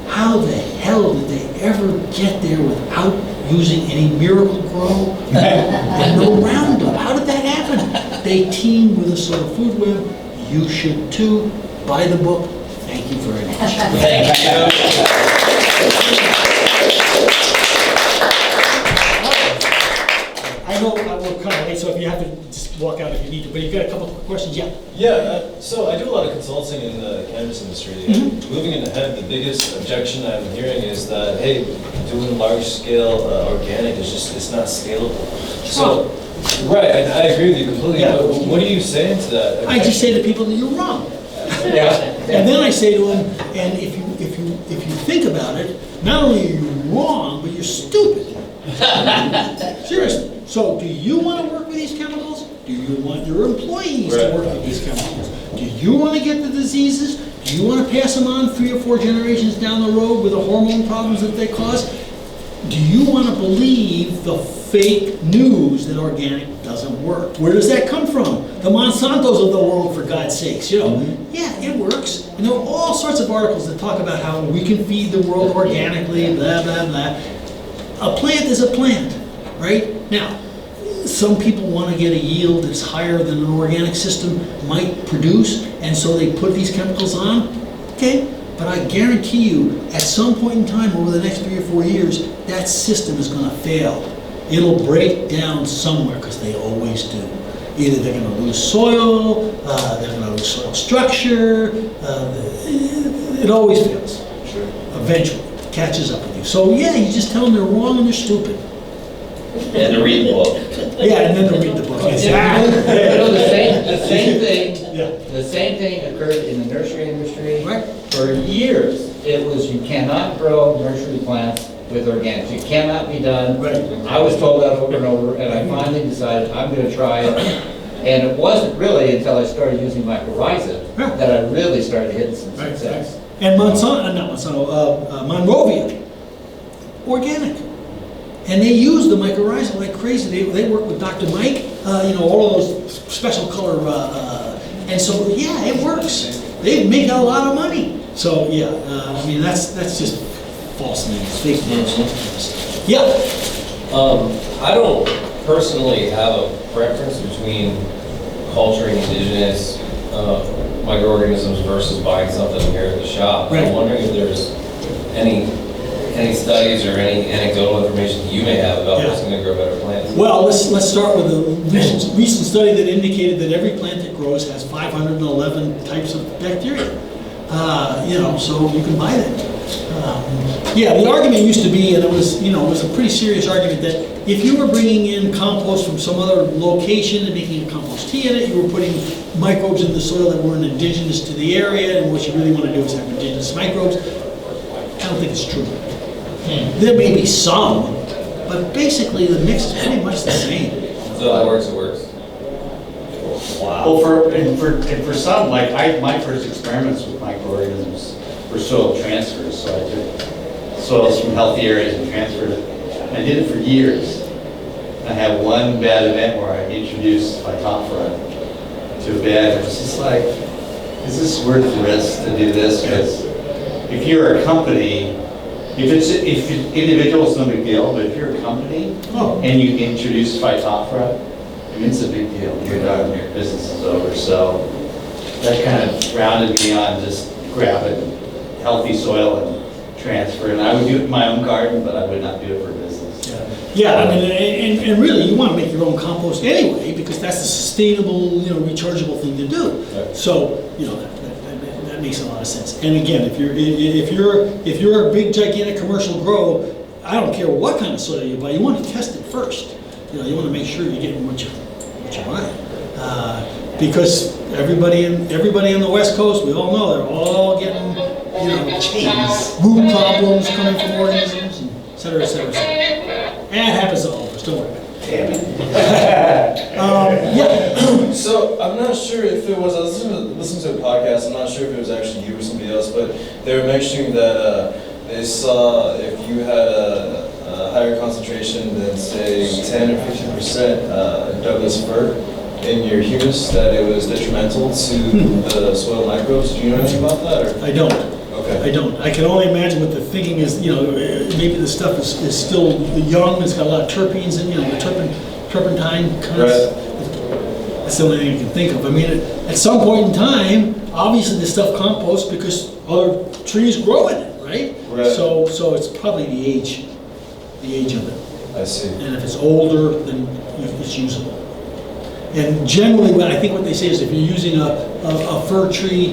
How the hell did they ever get there without using any miracle grow and no Roundup? How did that happen? They team with the soil food web. You should too. Buy the book. Thank you very much. Thank you. I know we're kind of late, so if you have to just walk out if you need to, but you've got a couple of questions, yeah? Yeah, so I do a lot of consulting in the cannabis industry. And moving ahead, the biggest objection I'm hearing is that, hey, doing large-scale organic is just, it's not scalable. So, right, I agree with you completely, Yeah. but what are you saying to that? I just say to people that you're wrong. Yeah. And then I say to them, and if you think about it, not only are you wrong, but you're stupid. Seriously. So do you want to work with these chemicals? Do you want your employees to work with these chemicals? Do you want to get the diseases? Do you want to pass them on 3 or 4 generations down the road with the hormone problems that they cause? Do you want to believe the fake news that organic doesn't work? Where does that come from? The Monsantos of the world, for God's sakes, you know. Yeah, it works. And there are all sorts of articles that talk about how we can feed the world organically, blah, blah, blah. A plant is a plant, right? Now, some people want to get a yield that's higher than an organic system might produce, and so they put these chemicals on. Okay, but I guarantee you, at some point in time over the next 3 or 4 years, that system is going to fail. It'll break down somewhere, because they always do. Either they're going to lose soil, they're going to lose soil structure, it always fails. Sure. Eventually, it catches up with you. So yeah, you just tell them they're wrong and they're stupid. And to read the book. Yeah, and then they'll read the book. You know, the same thing occurred in the nursery industry. Right. For years, it was you cannot grow nursery plants with organics. It cannot be done. Right. I was told that over and over, and I finally decided I'm going to try it. And it wasn't really until I started using Mycorrhizae that I really started hitting some success. And Monrovia, organic. And they use the mycorrhizae like crazy. They work with Dr. Mike, all of those special color, and so yeah, it works. They make a lot of money. So yeah, I mean that's just false news, fake news. Yeah. I don't personally have a preference between culturing indigenous microorganisms versus buying something here at the shop. Right. I'm wondering if there's any studies or any anecdotal information that you may have about what's going to grow better plants. Well, let's start with a recent study that indicated that every plant that grows has 511 types of bacteria. So you can buy that. The argument used to be, and it was a pretty serious argument, that if you were bringing in compost from some other location and making a compost tea in it, you were putting microbes in the soil that weren't indigenous to the area, and what you really want to do is have indigenous microbes. I don't think it's true. There may be some, but basically the mix is pretty much the same. So that works, it works. Well, for some, like my first experiments with microorganisms were soil transfers. So I took soils from healthy areas and transferred it. I did it for years. I had one bad event where I introduced Phytophthora to a bed. It was just like, is this worth the risk to do this? Because if you're a company, if individual, it's no big deal, but if you're a company and you introduce Phytophthora, I mean, it's a big deal. You're done, your business is over. So that kind of grounded me on just grabbing healthy soil and transfer. And I would do it in my own garden, but I would not do it for business. Yeah, I mean, and really, you want to make your own compost anyway, because that's a sustainable, rechargeable thing to do. Right. So, that makes a lot of sense. And again, if you're a big, gigantic commercial grow, I don't care what kind of soil you buy, you want to test it first. You want to make sure you're getting what you're buying. Because everybody in the West Coast, we all know, they're all getting, root problems coming from organisms, and et cetera, et cetera, et cetera. And it happens to all of us, don't worry about it. Damn it. Yeah. So I'm not sure if it was, I was listening to a podcast, I'm not sure if it was actually you or somebody else, but they were mentioning that they saw if you had a higher concentration than say 10 or 15% Douglas fir in your humus, that it was detrimental to the soil microbes. Do you know anything about that? Or? I don't. Okay. I don't. I can only imagine what the thinking is, maybe the stuff is still young, it's got a lot of terpenes in, the turpentine kinds. Right. That's the only thing I can think of. I mean, at some point in time, obviously this stuff composts because other trees grow in it, right? Right. So it's probably the age of it. I see. And if it's older, then it's usable. And generally, what they say is if you're using a fir tree,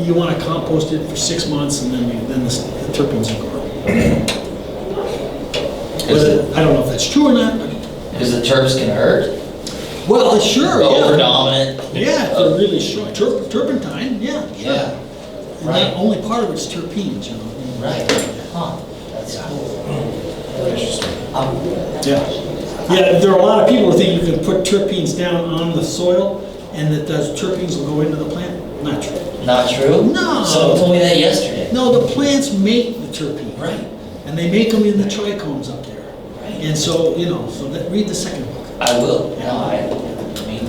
you want to compost it for 6 months, and then the terpenes will grow. But I don't know if that's true or not. Because the terps can hurt? Well, sure, yeah. Over-dominant? Yeah, if they're really strong. Turpentine, yeah, sure. Yeah. And Right. not only part of it's terpenes, Right. Huh. That's cool. Interesting. Yeah. Yeah, there are a lot of people who think you can put terpenes down on the soil and that those terpenes will go into the plant. Not true. Not true? No. Someone told me that yesterday. No, the plants make the terpenes. Right. And they make them in the trichomes up there. Right. And so, read the second book. I will. No, I mean,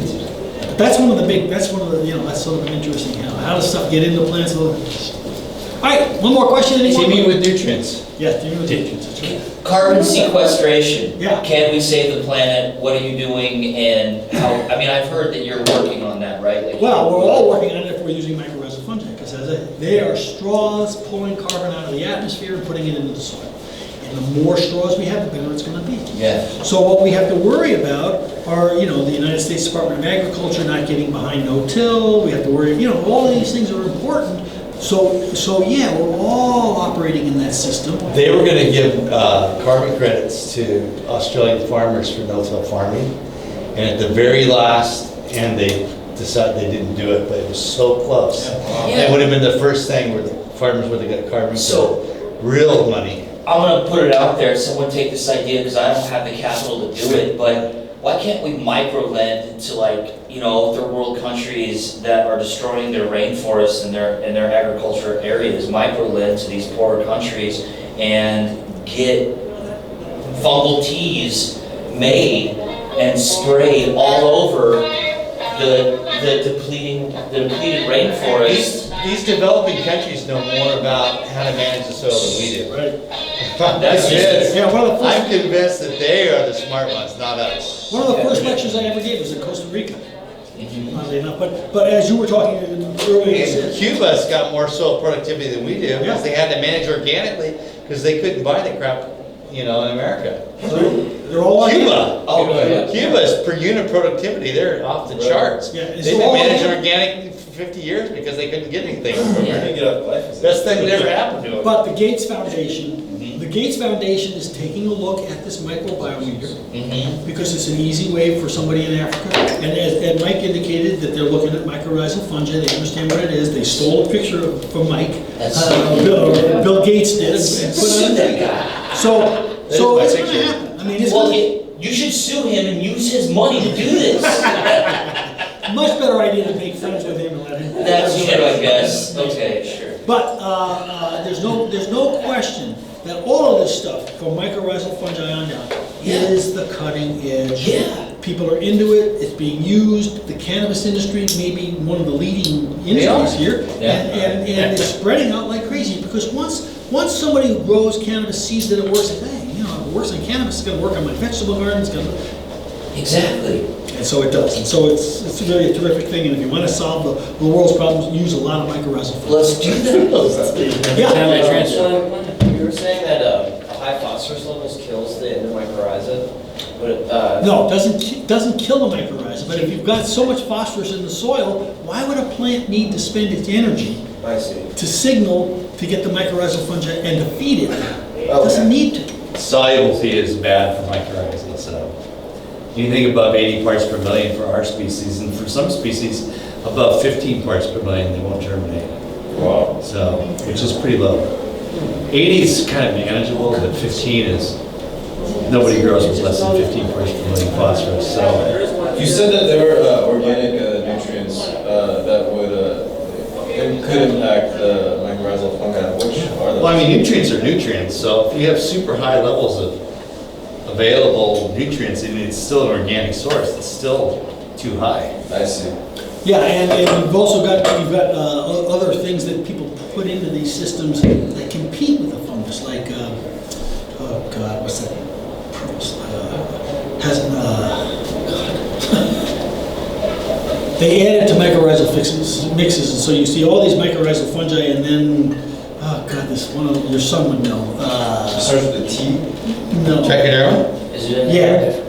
That's one of the, that's sort of an interesting, how does stuff get into plants? All right, one more question. Teaming with nutrients. Yeah, teaming with nutrients, that's right. carbon sequestration. Yeah. Can we save the planet? What are you doing? And how, I've heard that you're working on that, right? Like, Well, we're all working on it if we're using mycorrhizal fungi, because they are straws pulling carbon out of the atmosphere and putting it into the soil. And the more straws we have, the better it's going to be. Yeah. So what we have to worry about are, the United States Department of Agriculture not getting behind no-till. We have to worry, all of these things are important. So yeah, we're all operating in that system. They were going to give carbon credits to Australian farmers for no-till farming, and at the very last end, they decided they didn't do it, but it was so close. Yeah. It would have been the first thing where the farmers would have got carbon credit, real money. I'm gonna put it out there, someone take this idea, because I don't have the capital to do it, but why can't we micro-lend to third world countries that are destroying their rainforests and their agriculture areas, micro-lend to these poorer countries and get fungal teas made and sprayed all over the depleted rainforest. These developing countries know more about how to manage the soil than we do. Right. That's just- Yeah, I'm convinced that they are the smart ones, not us. one of the first lectures I ever gave was in Costa Rica. Oddly enough, but as you were talking earlier, And Cuba's got more soil productivity than we do, because they had to manage organically, because they couldn't buy the crap, in America. they're all on Cuba. Oh, yeah. Cuba's per unit productivity, they're off the charts. Yeah, it's They've been all- managing organic for 50 years because they couldn't get anything. Yeah. Can't get off glyphosate. Best thing that ever happened to them. But the Gates Foundation, is taking a look at this microbiometer because it's an easy way for somebody in Africa. And Mike indicated that they're looking at mycorrhizal fungi. They understand what it is. They stole a picture from Mike. That's Bill Gates did and put it Sue on that the guy. So That is my it's going to picture. happen. I mean, it's Well, gonna, you should sue him and use his money to do this. much better idea to make friends with him and let him. That's true, I guess. Okay, sure. But there's no question that all of this stuff, from mycorrhizal fungi on down, is the cutting edge. Yeah. People are into it. It's being used. The cannabis industry may be one of the leading industries here, and it's spreading out like crazy. Because once somebody who grows cannabis sees that it works, like, hey, you know, if it works on cannabis, it's going to work on my vegetable garden. It's going to. Exactly. And so it does. And so it's really a terrific thing. And if you want to solve the world's problems, use a lot of mycorrhizal fungi. Let's do that. Yeah. You were saying that high phosphorus levels kills the mycorrhizae, but No, it doesn't kill the mycorrhizae. But if you've got so much phosphorus in the soil, why would a plant need to spend its energy I see. to signal to get the mycorrhizal fungi and to feed it? It doesn't need to. Solubility is bad for mycorrhizae, so anything above 80 parts per million for our species, and for some species, above 15 parts per million, they won't germinate. Wow. So, which is pretty low. 80 is kind of manageable, but 15 is, nobody grows with less than 15 parts per million phosphorus, so. You said that there were organic nutrients that would could impact the mycorrhizal fungi. Which are those? Well, I mean, nutrients are nutrients, so if you have super high levels of available nutrients and it's still an organic source, it's still too high. I see. Yeah, and we've also got other things that people put into these systems that compete with the fungus, like oh God, what's that? They add it to mycorrhizal mixes, and so you see all these mycorrhizal fungi, and then oh God, this one of your son would know. It starts with a T. No. Trichoderma? Is it in Yeah. there?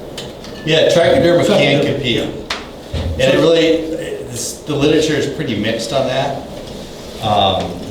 Yeah, trichoderma can compete. And it really, the literature is pretty mixed on that.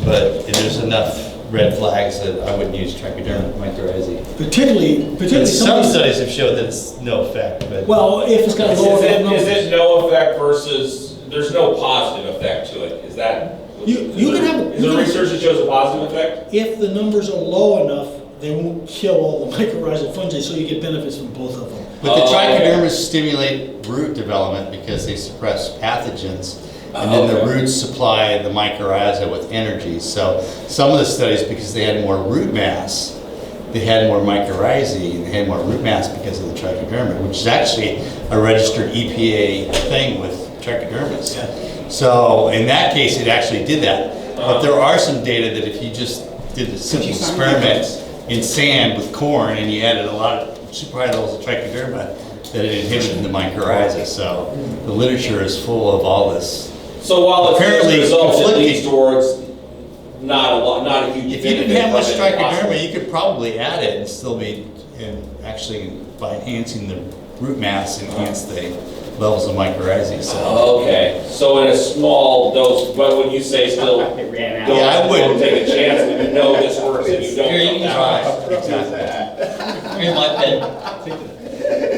But there's enough red flags that I wouldn't use trichoderma mycorrhizae. Particularly Some studies have showed that it's no effect, but. Well, if it's got lower numbers. Is it no effect versus, there's no positive effect to it? Is that? You can have. Is there research that shows a positive effect? If the numbers are low enough, they won't kill all the mycorrhizal fungi, so you get benefits from both of them. But the trichodermas stimulate root development because they suppress pathogens. And then the roots supply the mycorrhiza with energy. So some of the studies, because they had more root mass, they had more mycorrhizae, and they had more root mass because of the trichoderma, which is actually a registered EPA thing with trichodermas. Yeah. So in that case, it actually did that. But there are some data that if you just did a simple experiment in sand with corn and you added a lot of super high levels of trichoderma, that it inhibited the mycorrhiza. So the literature is full of all this. So while it's Apparently results, it conflicting. leads towards not a huge. If you didn't have much benefit, but trichoderma, possible. you could probably add it and still be, and actually by enhancing the root mass, enhance the levels of mycorrhizae. So Okay, so in a small dose, what would you say still? Don't Yeah, I wouldn't. take a chance when you know this works and you don't. Here, you can try. exactly. Here's my pen.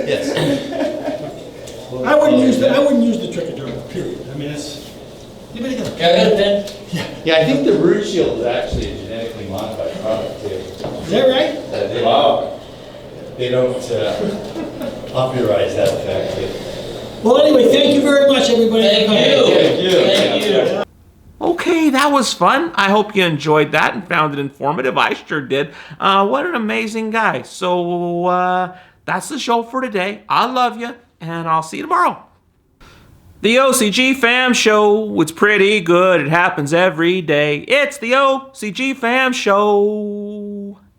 Yes. I wouldn't use the trichoderma. Period. I mean, it's. Anybody got a Yeah, I got a pen. Yeah, I think the root shield is actually a genetically modified product too. Is that right? They don't popularize that effect. Well, anyway, thank you very much, everybody. for Thank coming. you. Thank you. Okay, that was fun. I hope you enjoyed that and found it informative. I sure did. What an amazing guy. So that's the show for today. I love you, and I'll see you tomorrow. The OCGFAM show, it's pretty good. It happens every day. It's the OCGFAM show.